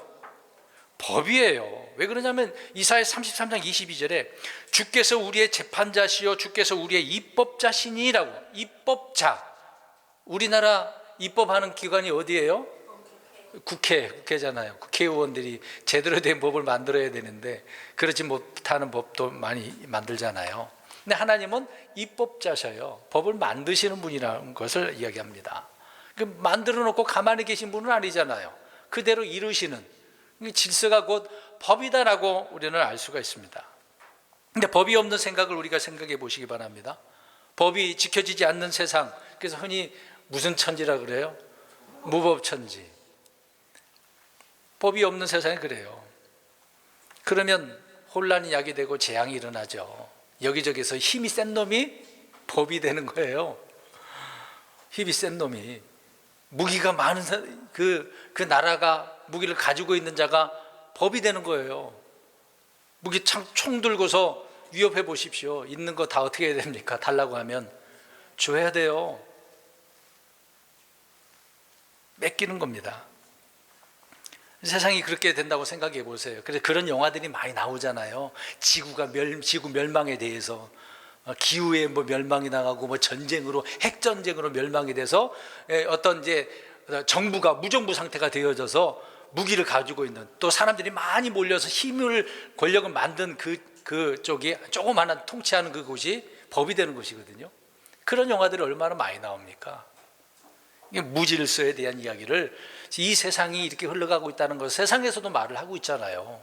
법이에요. 왜 그러냐면 이사야 33장 22절에 주께서 우리의 재판자시요 주께서 우리의 입법자시니라고. 입법자. 우리나라 입법하는 기관이 어디예요? 국회잖아요. 국회의원들이 제대로 된 법을 만들어야 되는데 그렇지 못하는 법도 많이 만들잖아요. 근데 하나님은 입법자셔요. 법을 만드시는 분이라는 것을 이야기합니다. 만들어 놓고 가만히 계신 분은 아니잖아요. 그대로 이루시는 질서가 곧 법이다라고 우리는 알 수가 있습니다. 근데 법이 없는 생각을 우리가 생각해 보시기 바랍니다. 법이 지켜지지 않는 세상, 그래서 흔히 무슨 천지라 그래요? 무법천지. 법이 없는 세상에 그래요. 그러면 혼란이 야기되고 재앙이 일어나죠. 여기저기서 힘이 센 놈이 법이 되는 거예요. 힘이 센 놈이. 무기가 많은 그 나라가 무기를 가지고 있는 자가 법이 되는 거예요. 무기 총 들고서 위협해 보십시오. 있는 거 다 어떻게 해야 됩니까? 달라고 하면 줘야 돼요. 뺏기는 겁니다. 세상이 그렇게 된다고 생각해 보세요. 그래서 그런 영화들이 많이 나오잖아요. 지구 멸망에 대해서 기후에 멸망이 나가고 전쟁으로 핵전쟁으로 멸망이 돼서 어떤 이제 정부가 무정부 상태가 되어져서 무기를 가지고 있는 또 사람들이 많이 몰려서 권력을 만든 그 쪽이 조그마한 통치하는 그곳이 법이 되는 것이거든요. 그런 영화들이 얼마나 많이 나옵니까? 무질서에 대한 이야기를 이 세상이 이렇게 흘러가고 있다는 것 세상에서도 말을 하고 있잖아요.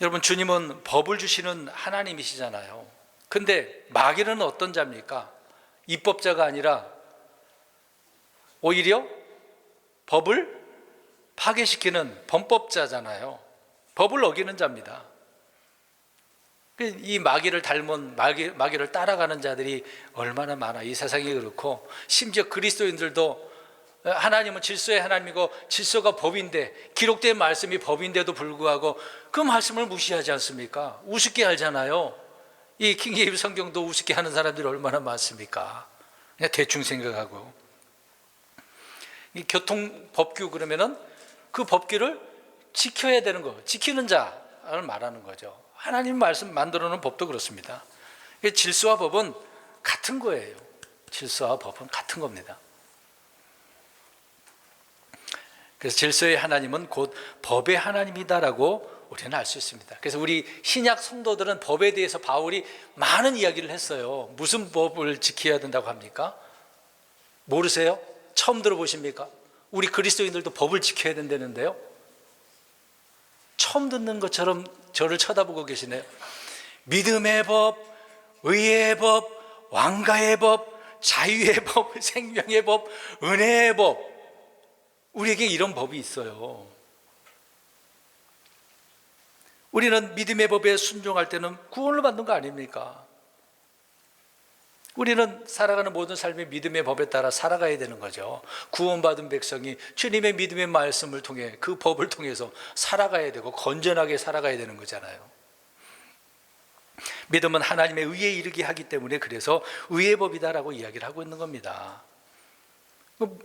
여러분 주님은 법을 주시는 하나님이시잖아요. 근데 마귀는 어떤 자입니까? 입법자가 아니라 오히려 법을 파괴시키는 범법자잖아요. 법을 어기는 자입니다. 이 마귀를 닮은 마귀를 따라가는 자들이 얼마나 많아. 이 세상이 그렇고, 심지어 그리스도인들도 하나님은 질서의 하나님이고 질서가 법인데, 기록된 말씀이 법인데도 불구하고 그 말씀을 무시하지 않습니까? 우습게 알잖아요. 이 킹제임스 성경도 우습게 하는 사람들이 얼마나 많습니까? 그냥 대충 생각하고. 이 교통법규 그러면은 그 법규를 지켜야 되는 거, 지키는 자를 말하는 거죠. 하나님 말씀 만들어 놓은 법도 그렇습니다. 질서와 법은 같은 거예요. 질서와 법은 같은 겁니다. 그래서 질서의 하나님은 곧 법의 하나님이다라고 우리는 알 수 있습니다. 그래서 우리 신약 성도들은 법에 대해서 바울이 많은 이야기를 했어요. 무슨 법을 지켜야 된다고 합니까? 모르세요? 처음 들어보십니까? 우리 그리스도인들도 법을 지켜야 된다는데요. 처음 듣는 것처럼 저를 쳐다보고 계시네요. 믿음의 법, 의의 법, 왕가의 법, 자유의 법, 생명의 법, 은혜의 법. 우리에게 이런 법이 있어요. 우리는 믿음의 법에 순종할 때는 구원을 받는 거 아닙니까? 우리는 살아가는 모든 삶의 믿음의 법에 따라 살아가야 되는 거죠. 구원받은 백성이 주님의 믿음의 말씀을 통해, 그 법을 통해서 살아가야 되고 건전하게 살아가야 되는 거잖아요. 믿음은 하나님의 의에 이르게 하기 때문에, 그래서 의의 법이다라고 이야기를 하고 있는 겁니다.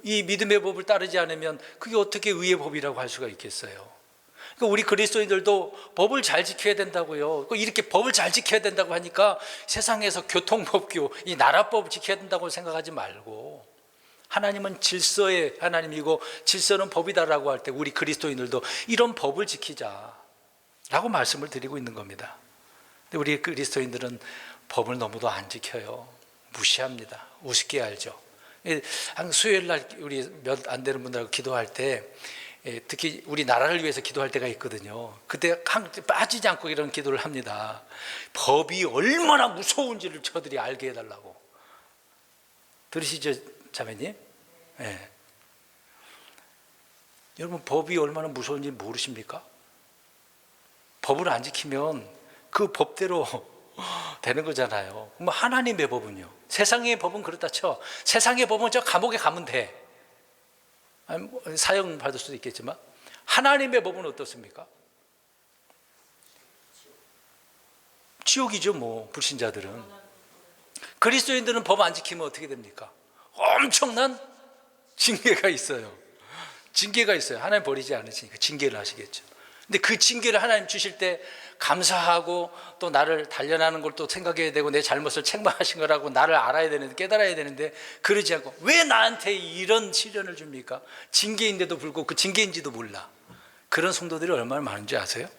이 믿음의 법을 따르지 않으면 그게 어떻게 의의 법이라고 할 수가 있겠어요? 우리 그리스도인들도 법을 잘 지켜야 된다고요. 이렇게 법을 잘 지켜야 된다고 하니까 세상에서 교통법규, 이 나라법을 지켜야 된다고 생각하지 말고, 하나님은 질서의 하나님이고 질서는 법이다라고 할 때 우리 그리스도인들도 이런 법을 지키자라고 말씀을 드리고 있는 겁니다. 근데 우리 그리스도인들은 법을 너무도 안 지켜요. 무시합니다. 우습게 알죠. 수요일 날 우리 몇 안 되는 분들하고 기도할 때, 특히 우리 나라를 위해서 기도할 때가 있거든요. 그때 빠지지 않고 이런 기도를 합니다. 법이 얼마나 무서운지를 저들이 알게 해달라고. 들으시죠, 자매님? 네. 여러분, 법이 얼마나 무서운지 모르십니까? 법을 안 지키면 그 법대로 되는 거잖아요. 뭐 하나님의 법은요? 세상의 법은 그렇다 쳐. 세상의 법은 저 감옥에 가면 돼. 사형 받을 수도 있겠지만, 하나님의 법은 어떻습니까? 지옥이죠, 뭐. 불신자들은. 그리스도인들은 법 안 지키면 어떻게 됩니까? 엄청난 징계가 있어요. 징계가 있어요. 하나님 버리지 않으시니까 징계를 하시겠죠. 근데 그 징계를 하나님 주실 때 감사하고, 또 나를 단련하는 걸 또 생각해야 되고, 내 잘못을 책망하신 거라고 나를 알아야 되는데, 깨달아야 되는데, 그러지 않고 왜 나한테 이런 시련을 줍니까? 징계인데도 불구하고 그 징계인지도 몰라. 그런 성도들이 얼마나 많은지 아세요?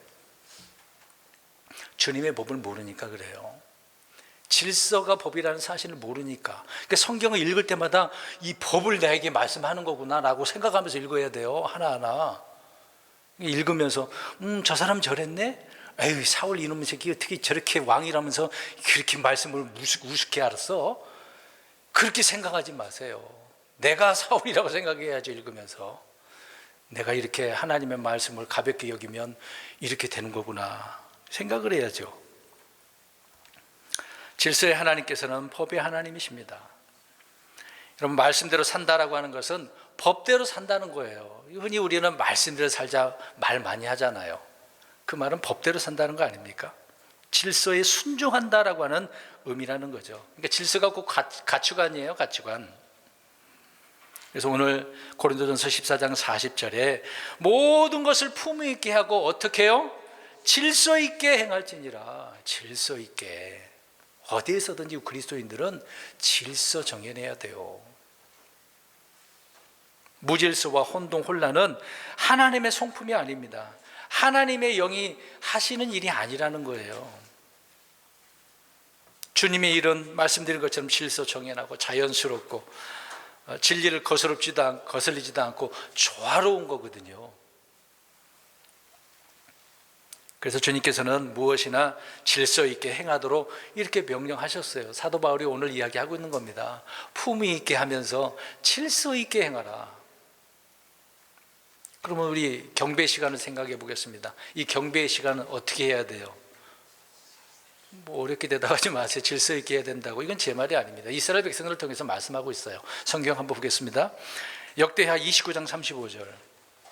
주님의 법을 모르니까 그래요. 질서가 법이라는 사실을 모르니까. 그러니까 성경을 읽을 때마다 이 법을 나에게 말씀하는 거구나라고 생각하면서 읽어야 돼요. 하나하나 읽으면서 저 사람 저랬네? 에이, 사울 이놈의 새끼 어떻게 저렇게 왕이라면서 그렇게 말씀을 우습게 알았어? 그렇게 생각하지 마세요. 내가 사울이라고 생각해야죠. 읽으면서 내가 이렇게 하나님의 말씀을 가볍게 여기면 이렇게 되는 거구나 생각을 해야죠. 질서의 하나님께서는 법의 하나님이십니다. 여러분, 말씀대로 산다라고 하는 것은 법대로 산다는 거예요. 흔히 우리는 말씀대로 살자 말 많이 하잖아요. 그 말은 법대로 산다는 거 아닙니까? 질서에 순종한다라고 하는 의미라는 거죠. 그러니까 질서가 꼭 가축관이에요. 가축관. 그래서 오늘 고린도전서 14장 40절에 모든 것을 품위 있게 하고 어떻게 해요? 질서 있게 행할지니라. 질서 있게. 어디에서든지 그리스도인들은 질서 정해내야 돼요. 무질서와 혼동, 혼란은 하나님의 성품이 아닙니다. 하나님의 영이 하시는 일이 아니라는 거예요. 주님의 일은 말씀드린 것처럼 질서 정연하고 자연스럽고 진리를 거슬리지도 않고 조화로운 거거든요. 그래서 주님께서는 무엇이나 질서 있게 행하도록 이렇게 명령하셨어요. 사도 바울이 오늘 이야기하고 있는 겁니다. 품위 있게 하면서 질서 있게 행하라. 그러면 우리 경배 시간을 생각해 보겠습니다. 이 경배 시간은 어떻게 해야 돼요? 뭐 어렵게 대답하지 마세요. 질서 있게 해야 된다고. 이건 제 말이 아닙니다. 이스라엘 백성들을 통해서 말씀하고 있어요. 성경 한번 보겠습니다. 역대하 29장 35절.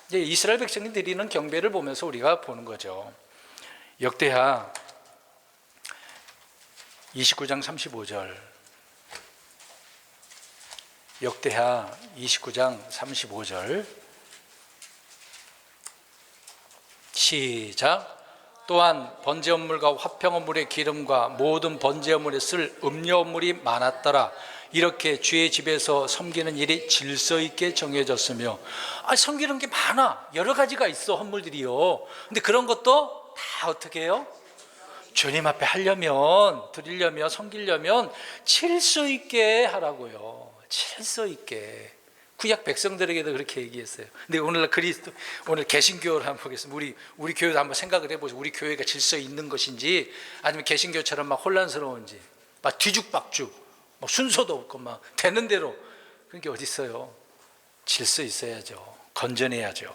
이제 이스라엘 백성이 드리는 경배를 보면서 우리가 보는 거죠. 역대하 29장 35절. 역대하 29장 35절. 시작. 또한 번제업물과 화평업물의 기름과 모든 번제업물에 쓸 음료업물이 많았더라. 이렇게 주의 집에서 섬기는 일이 질서 있게 정해졌으며, 섬기는 게 많아. 여러 가지가 있어, 헌물들이요. 근데 그런 것도 다 어떻게 해요? 주님 앞에 하려면, 드리려면, 섬기려면 질서 있게 하라고요. 질서 있게. 구약 백성들에게도 그렇게 얘기했어요. 근데 오늘 오늘 개신교를 한번 보겠습니다. 우리 교회도 한번 생각을 해보세요. 우리 교회가 질서 있는 것인지, 아니면 개신교처럼 막 혼란스러운지, 막 뒤죽박죽, 막 순서도 없고 막 되는 대로 그런 게 어디 있어요? 질서 있어야죠. 건전해야죠.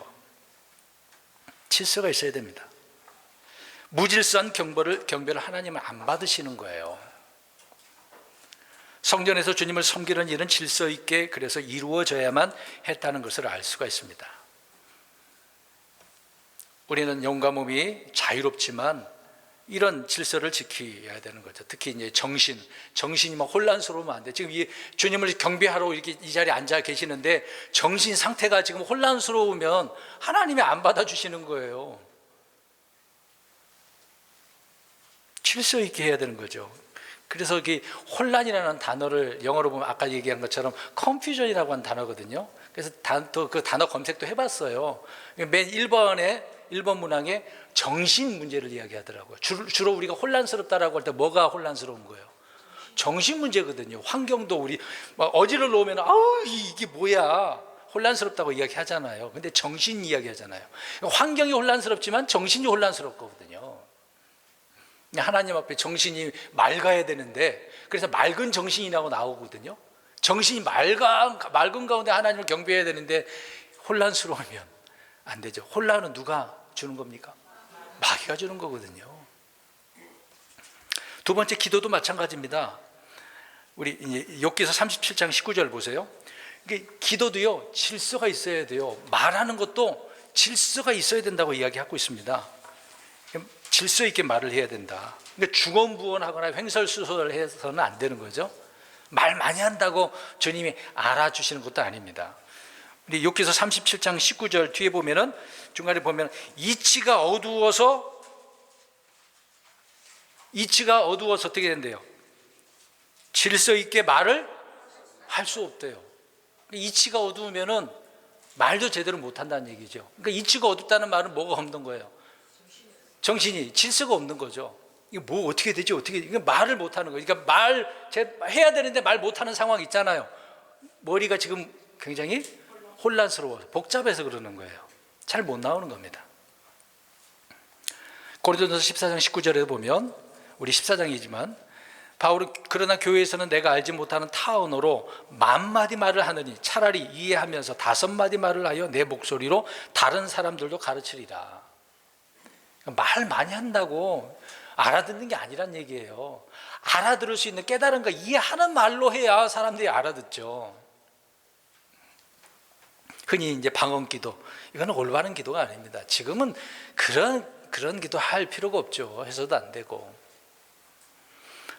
질서가 있어야 됩니다. 무질서한 경배를 하나님은 안 받으시는 거예요. 성전에서 주님을 섬기는 일은 질서 있게 그래서 이루어져야만 했다는 것을 알 수가 있습니다. 우리는 영과 몸이 자유롭지만 이런 질서를 지켜야 되는 거죠. 특히 이제 정신이 막 혼란스러우면 안 돼. 지금 이 주님을 경배하러 이렇게 이 자리에 앉아 계시는데 정신 상태가 지금 혼란스러우면 하나님이 안 받아주시는 거예요. 질서 있게 해야 되는 거죠. 그래서 이 혼란이라는 단어를 영어로 보면 아까 얘기한 것처럼 컨퓨전이라고 하는 단어거든요. 그래서 그 단어 검색도 해봤어요. 맨 1번 문항에 정신 문제를 이야기하더라고요. 주로 우리가 혼란스럽다라고 할 때 뭐가 혼란스러운 거예요? 정신 문제거든요. 환경도 우리 막 어지러 놓으면 이게 뭐야? 혼란스럽다고 이야기하잖아요. 근데 정신 이야기하잖아요. 환경이 혼란스럽지만 정신이 혼란스럽거든요. 하나님 앞에 정신이 맑아야 되는데, 그래서 맑은 정신이라고 나오거든요. 정신이 맑은 가운데 하나님을 경배해야 되는데 혼란스러우면 안 되죠. 혼란은 누가 주는 겁니까? 마귀가 주는 거거든요. 두 번째, 기도도 마찬가지입니다. 우리 욥기서 37장 19절 보세요. 기도도요, 질서가 있어야 돼요. 말하는 것도 질서가 있어야 된다고 이야기하고 있습니다. 질서 있게 말을 해야 된다. 그러니까 중언부언하거나 횡설수설을 해서는 안 되는 거죠. 말 많이 한다고 주님이 알아주시는 것도 아닙니다. 우리 욥기서 37장 19절 뒤에 보면은, 중간에 보면 이치가 어두워서 어떻게 된대요? 질서 있게 말을 할 수 없대요. 이치가 어두우면은 말도 제대로 못 한다는 얘기죠. 그러니까 이치가 어둡다는 말은 뭐가 없는 거예요? 정신이 질서가 없는 거죠. 이거 뭐 어떻게 되지? 이거 말을 못 하는 거예요. 그러니까 해야 되는데 말 못 하는 상황 있잖아요. 머리가 지금 굉장히 혼란스러워서 복잡해서 그러는 거예요. 잘 못 나오는 겁니다. 고린도전서 14장 19절에 보면, 우리 14장이지만 바울은 그러나 교회에서는 내가 알지 못하는 타 언어로 10,000마디 말을 하느니 차라리 이해하면서 5마디 말을 하여 내 목소리로 다른 사람들도 가르치리라. 말 많이 한다고 알아듣는 게 아니란 얘기예요. 알아들을 수 있는 깨달은 거 이해하는 말로 해야 사람들이 알아듣죠. 흔히 이제 방언기도, 이거는 올바른 기도가 아닙니다. 지금은 그런 기도 할 필요가 없죠. 해서도 안 되고,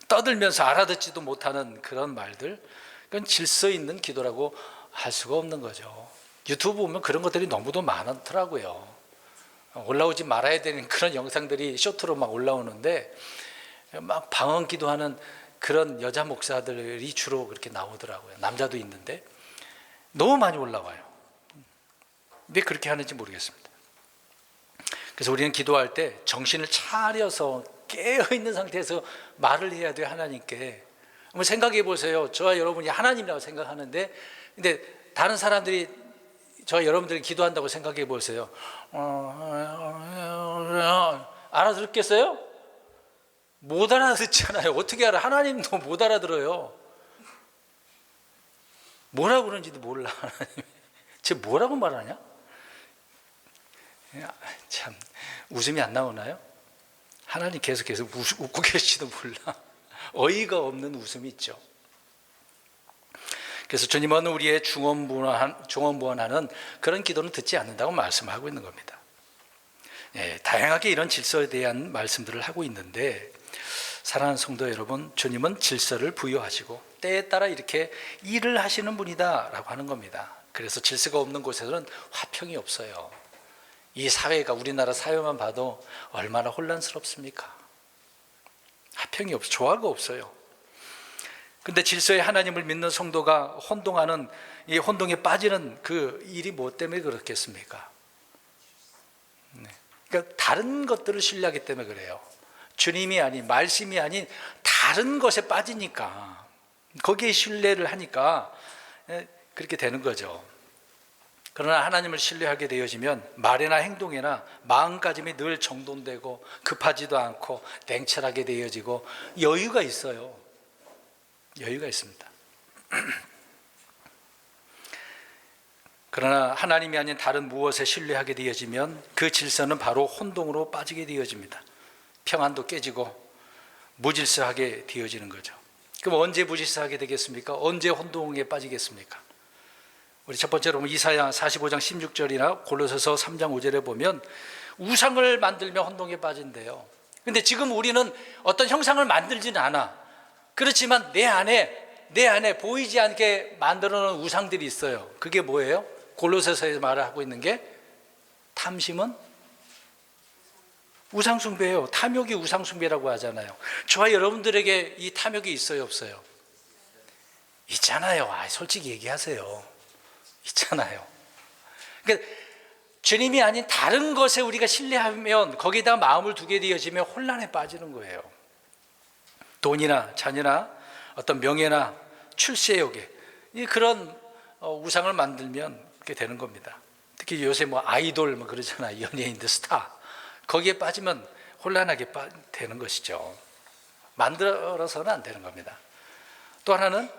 떠들면서 알아듣지도 못하는 그런 말들, 그건 질서 있는 기도라고 할 수가 없는 거죠. 유튜브 보면 그런 것들이 너무도 많더라고요. 올라오지 말아야 되는 그런 영상들이 쇼트로 막 올라오는데, 막 방언 기도하는 그런 여자 목사들이 주로 그렇게 나오더라고요. 남자도 있는데 너무 많이 올라와요. 왜 그렇게 하는지 모르겠습니다. 그래서 우리는 기도할 때 정신을 차려서 깨어있는 상태에서 말을 해야 돼요. 하나님께. 한번 생각해 보세요. 저와 여러분이 하나님이라고 생각하는데, 근데 다른 사람들이 저와 여러분들이 기도한다고 생각해 보세요. 알아듣겠어요? 못 알아듣잖아요. 어떻게 알아? 하나님도 못 알아들어요. 뭐라고 그러는지도 몰라. 하나님 쟤 뭐라고 말하냐? 참 웃음이 안 나오나요? 하나님 계속해서 웃고 계시지도 몰라. 어이가 없는 웃음이 있죠. 그래서 주님은 우리의 중원부원하는 그런 기도는 듣지 않는다고 말씀하고 있는 겁니다. 다양하게 이런 질서에 대한 말씀들을 하고 있는데, 사랑하는 성도 여러분, 주님은 질서를 부여하시고 때에 따라 이렇게 일을 하시는 분이다 라고 하는 겁니다. 그래서 질서가 없는 곳에서는 화평이 없어요. 이 사회가, 우리나라 사회만 봐도 얼마나 혼란스럽습니까? 화평이 없어, 조화가 없어요. 근데 질서의 하나님을 믿는 성도가 혼동하는, 이 혼동에 빠지는 그 일이 뭐 때문에 그렇겠습니까? 그러니까 다른 것들을 신뢰하기 때문에 그래요. 주님이 아닌, 말씀이 아닌 다른 것에 빠지니까, 거기에 신뢰를 하니까 그렇게 되는 거죠. 그러나 하나님을 신뢰하게 되어지면 말이나 행동이나 마음가짐이 늘 정돈되고 급하지도 않고 냉철하게 되어지고 여유가 있어요. 여유가 있습니다. 그러나 하나님이 아닌 다른 무엇에 신뢰하게 되어지면 그 질서는 바로 혼동으로 빠지게 되어집니다. 평안도 깨지고 무질서하게 되어지는 거죠. 그럼 언제 무질서하게 되겠습니까? 언제 혼동에 빠지겠습니까? 우리 첫 번째로 이사야 45장 16절이나 골로새서 3장 5절에 보면 우상을 만들며 혼동에 빠진대요. 근데 지금 우리는 어떤 형상을 만들지는 않아. 그렇지만 내 안에 보이지 않게 만들어 놓은 우상들이 있어요. 그게 뭐예요? 골로새서에 말하고 있는 게, 탐심은 우상숭배예요. 탐욕이 우상숭배라고 하잖아요. 저와 여러분들에게 이 탐욕이 있어요, 없어요? 있잖아요. 솔직히 얘기하세요. 있잖아요. 그러니까 주님이 아닌 다른 것에 우리가 신뢰하면 거기에다 마음을 두게 되어지면 혼란에 빠지는 거예요. 돈이나 자녀나 어떤 명예나 출세욕에 그런 우상을 만들면 그렇게 되는 겁니다. 특히 요새 뭐 아이돌 뭐 그러잖아요. 연예인들, 스타. 거기에 빠지면 혼란하게 되는 것이죠. 만들어서는 안 되는 겁니다. 또 하나는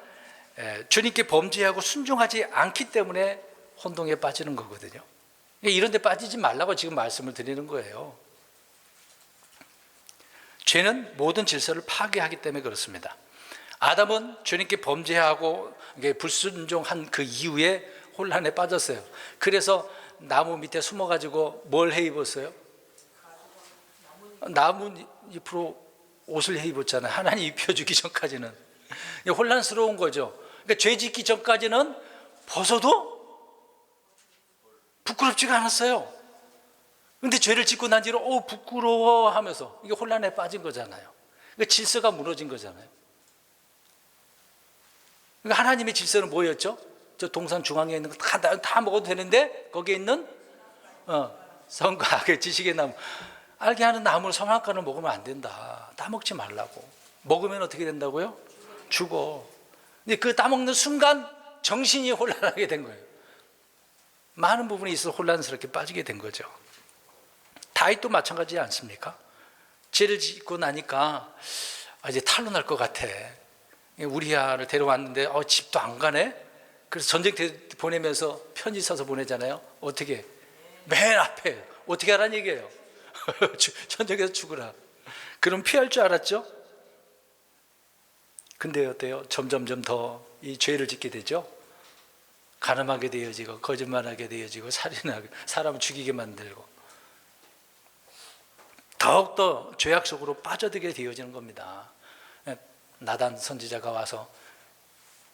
주님께 범죄하고 순종하지 않기 때문에 혼동에 빠지는 거거든요. 이런 데 빠지지 말라고 지금 말씀을 드리는 거예요. 죄는 모든 질서를 파괴하기 때문에 그렇습니다. 아담은 주님께 범죄하고 불순종한 그 이후에 혼란에 빠졌어요. 그래서 나무 밑에 숨어가지고 뭘 해 입었어요? 나뭇잎으로 옷을 해 입었잖아요. 하나님 입혀주기 전까지는. 혼란스러운 거죠. 그러니까 죄 짓기 전까지는 벗어도 부끄럽지가 않았어요. 근데 죄를 짓고 난 뒤로 부끄러워 하면서 이게 혼란에 빠진 거잖아요. 그러니까 질서가 무너진 거잖아요. 그러니까 하나님의 질서는 뭐였죠? 저 동산 중앙에 있는 거 다 먹어도 되는데 거기에 있는 선과 악의 지식의 나무, 알게 하는 나무를 선악과를 먹으면 안 된다. 따먹지 말라고. 먹으면 어떻게 된다고요? 죽어. 근데 그 따먹는 순간 정신이 혼란하게 된 거예요. 많은 부분이 있어 혼란스럽게 빠지게 된 거죠. 다윗도 마찬가지지 않습니까? 죄를 짓고 나니까 이제 탄로날 것 같아. 우리아를 데려왔는데 집도 안 가네. 그래서 전쟁터 보내면서 편지 써서 보내잖아요. 어떻게? 맨 앞에. 어떻게 하라는 얘기예요? 전쟁에서 죽으라. 그럼 피할 줄 알았죠? 근데 어때요? 점점점 더 이 죄를 짓게 되죠. 가늠하게 되어지고 거짓말하게 되어지고 살인하게, 사람을 죽이게 만들고 더욱더 죄악 속으로 빠져들게 되어지는 겁니다. 나단 선지자가 와서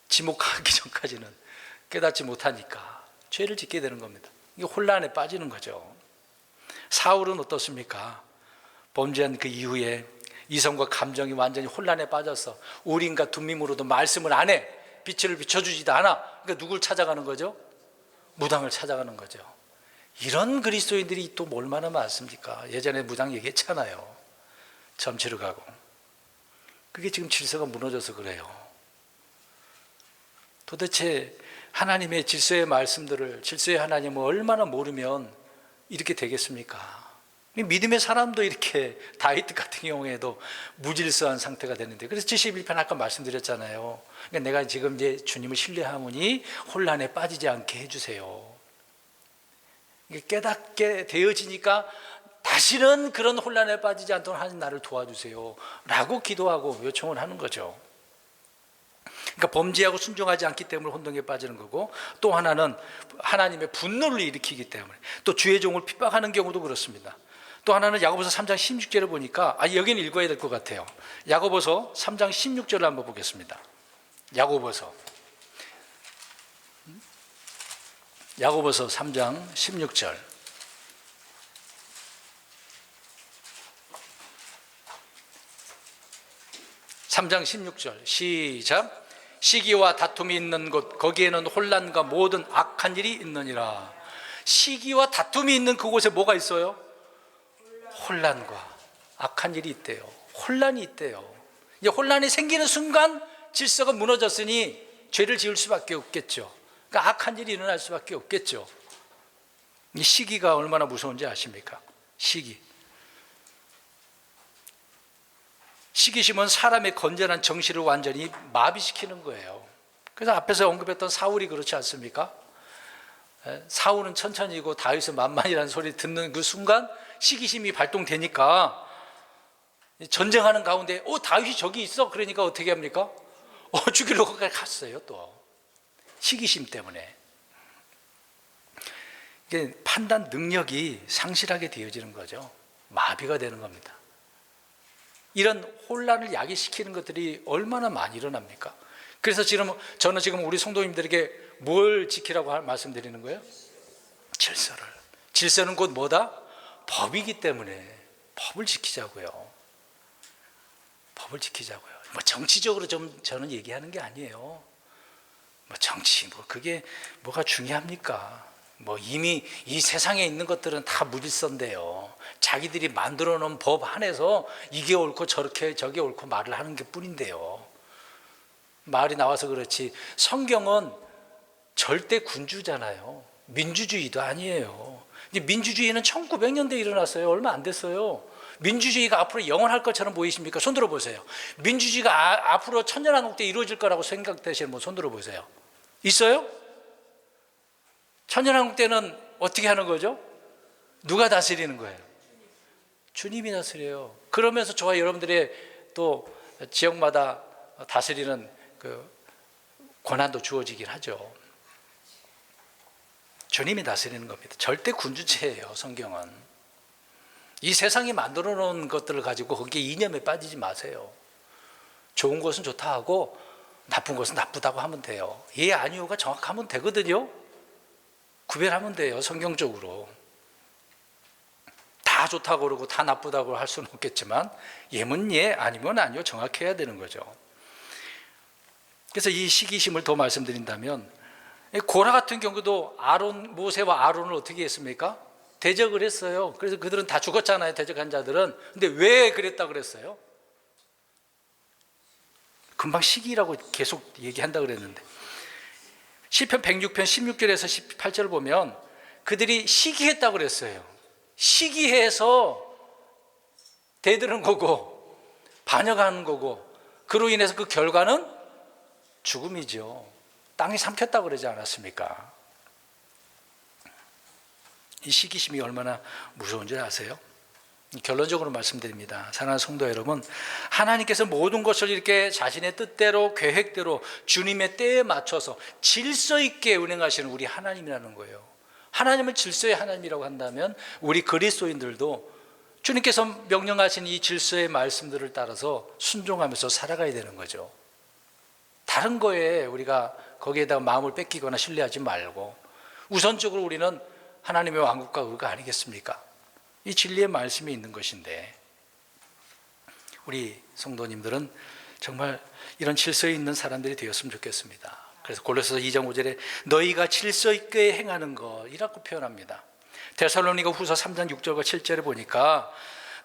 지목하기 전까지는 깨닫지 못하니까 죄를 짓게 되는 겁니다. 이게 혼란에 빠지는 거죠. 사울은 어떻습니까? 범죄한 그 이후에 이성과 감정이 완전히 혼란에 빠져서 우림과 둠밈으로도 말씀을 안 해. 빛을 비춰주지도 않아. 그러니까 누굴 찾아가는 거죠? 무당을 찾아가는 거죠. 이런 그리스도인들이 또 얼마나 많습니까? 예전에 무당 얘기했잖아요. 점치러 가고. 그게 지금 질서가 무너져서 그래요. 도대체 하나님의 질서의 말씀들을, 질서의 하나님을 얼마나 모르면 이렇게 되겠습니까? 믿음의 사람도 이렇게 다윗 같은 경우에도 무질서한 상태가 되는데, 그래서 71편 아까 말씀드렸잖아요. 그러니까 내가 지금 이제 주님을 신뢰하오니 혼란에 빠지지 않게 해주세요. 깨닫게 되어지니까 다시는 그런 혼란에 빠지지 않도록 하나님 나를 도와주세요 라고 기도하고 요청을 하는 거죠. 그러니까 범죄하고 순종하지 않기 때문에 혼동에 빠지는 거고, 또 하나는 하나님의 분노를 일으키기 때문에, 또 주의 종을 핍박하는 경우도 그렇습니다. 또 하나는 야고보서 3장 16절을 보니까 여기는 읽어야 될 것 같아요. 야고보서 3장 16절을 한번 보겠습니다. 야고보서 3장 16절. (3장 16절) 시작. 시기와 다툼이 있는 곳 거기에는 혼란과 모든 악한 일이 있느니라. 시기와 다툼이 있는 그곳에 뭐가 있어요? 혼란과 악한 일이 있대요. 혼란이 있대요. 이제 혼란이 생기는 순간 질서가 무너졌으니 죄를 지을 수밖에 없겠죠. 그러니까 악한 일이 일어날 수밖에 없겠죠. 이 시기가 얼마나 무서운지 아십니까? 시기심은 사람의 건전한 정신을 완전히 마비시키는 거예요. 그래서 앞에서 언급했던 사울이 그렇지 않습니까? 사울은 천천히고 다윗은 만만이라는 소리 듣는 그 순간 시기심이 발동되니까 전쟁하는 가운데 다윗이 저기 있어. 그러니까 어떻게 합니까? 죽이러 거기까지 갔어요. 또 시기심 때문에 이게 판단 능력이 상실하게 되어지는 거죠. 마비가 되는 겁니다. 이런 혼란을 야기시키는 것들이 얼마나 많이 일어납니까? 그래서 저는 지금 우리 성도님들에게 뭘 지키라고 말씀드리는 거예요? 질서를. 질서는 곧 뭐다? 법이기 때문에 법을 지키자고요. 법을 지키자고요. 정치적으로 저는 얘기하는 게 아니에요. 정치 그게 뭐가 중요합니까? 이미 이 세상에 있는 것들은 다 무질서인데요. 자기들이 만들어 놓은 법 안에서 이게 옳고 저게 옳고 말을 하는 게 뿐인데요. 말이 나와서 그렇지 성경은 절대 군주잖아요. 민주주의도 아니에요. 민주주의는 1900년대에 일어났어요. 얼마 안 됐어요. 민주주의가 앞으로 영원할 것처럼 보이십니까? 손 들어보세요. 민주주의가 앞으로 천년왕국때 이루어질 거라고 생각되시는 분 손 들어보세요. 있어요? 천년왕국 때는 어떻게 하는 거죠? 누가 다스리는 거예요? 주님이 다스려요. 그러면서 저와 여러분들의 또 지역마다 다스리는 그 권한도 주어지긴 하죠. 주님이 다스리는 겁니다. 절대 군주체예요. 성경은. 이 세상이 만들어 놓은 것들을 가지고 거기에 이념에 빠지지 마세요. 좋은 것은 좋다 하고 나쁜 것은 나쁘다고 하면 돼요. 예 아니오가 정확하면 되거든요. 구별하면 돼요. 성경적으로. 다 좋다고 그러고 다 나쁘다고 할 수는 없겠지만 예면 예 아니면 아니요 정확해야 되는 거죠. 그래서 이 시기심을 더 말씀드린다면 고라 같은 경우도 모세와 아론을 어떻게 했습니까? 대적을 했어요. 그래서 그들은 다 죽었잖아요. 대적한 자들은. 근데 왜 그랬다 그랬어요? 금방 시기라고 계속 얘기한다 그랬는데 시편 106편 16절에서 18절을 보면 그들이 시기했다고 그랬어요. 시기해서 대드는 거고 반역하는 거고 그로 인해서 그 결과는 죽음이죠. 땅이 삼켰다고 그러지 않았습니까? 이 시기심이 얼마나 무서운 줄 아세요? 결론적으로 말씀드립니다. 사랑하는 성도 여러분, 하나님께서 모든 것을 이렇게 자신의 뜻대로 계획대로 주님의 때에 맞춰서 질서 있게 운행하시는 우리 하나님이라는 거예요. 하나님을 질서의 하나님이라고 한다면 우리 그리스도인들도 주님께서 명령하신 이 질서의 말씀들을 따라서 순종하면서 살아가야 되는 거죠. 다른 거에 우리가 거기에다가 마음을 뺏기거나 신뢰하지 말고 우선적으로 우리는 하나님의 왕국과 의가 아니겠습니까? 이 진리의 말씀이 있는 것인데 우리 성도님들은 정말 이런 질서 있는 사람들이 되었으면 좋겠습니다. 그래서 골로새서 2장 5절에 너희가 질서 있게 행하는 것이라고 표현합니다. 데살로니가 후서 3장 6절과 7절에 보니까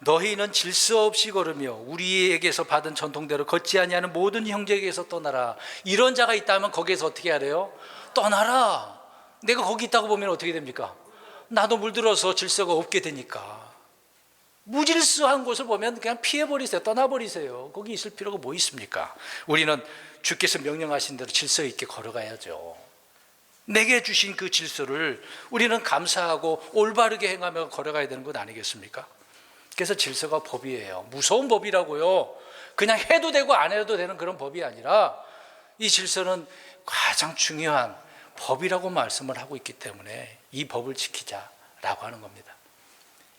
너희는 질서 없이 걸으며 우리에게서 받은 전통대로 걷지 아니하는 모든 형제에게서 떠나라. 이런 자가 있다면 거기에서 어떻게 하래요? 떠나라. 내가 거기 있다고 보면 어떻게 됩니까? 나도 물들어서 질서가 없게 되니까. 무질서한 곳을 보면 그냥 피해버리세요. 떠나버리세요. 거기 있을 필요가 뭐 있습니까? 우리는 주께서 명령하신 대로 질서 있게 걸어가야죠. 내게 주신 그 질서를 우리는 감사하고 올바르게 행하며 걸어가야 되는 것 아니겠습니까? 그래서 질서가 법이에요. 무서운 법이라고요. 그냥 해도 되고 안 해도 되는 그런 법이 아니라 이 질서는 가장 중요한 법이라고 말씀을 하고 있기 때문에 이 법을 지키자라고 하는 겁니다.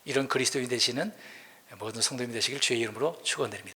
이런 그리스도인 되시는 모든 성도님 되시길 주의 이름으로 축원드립니다.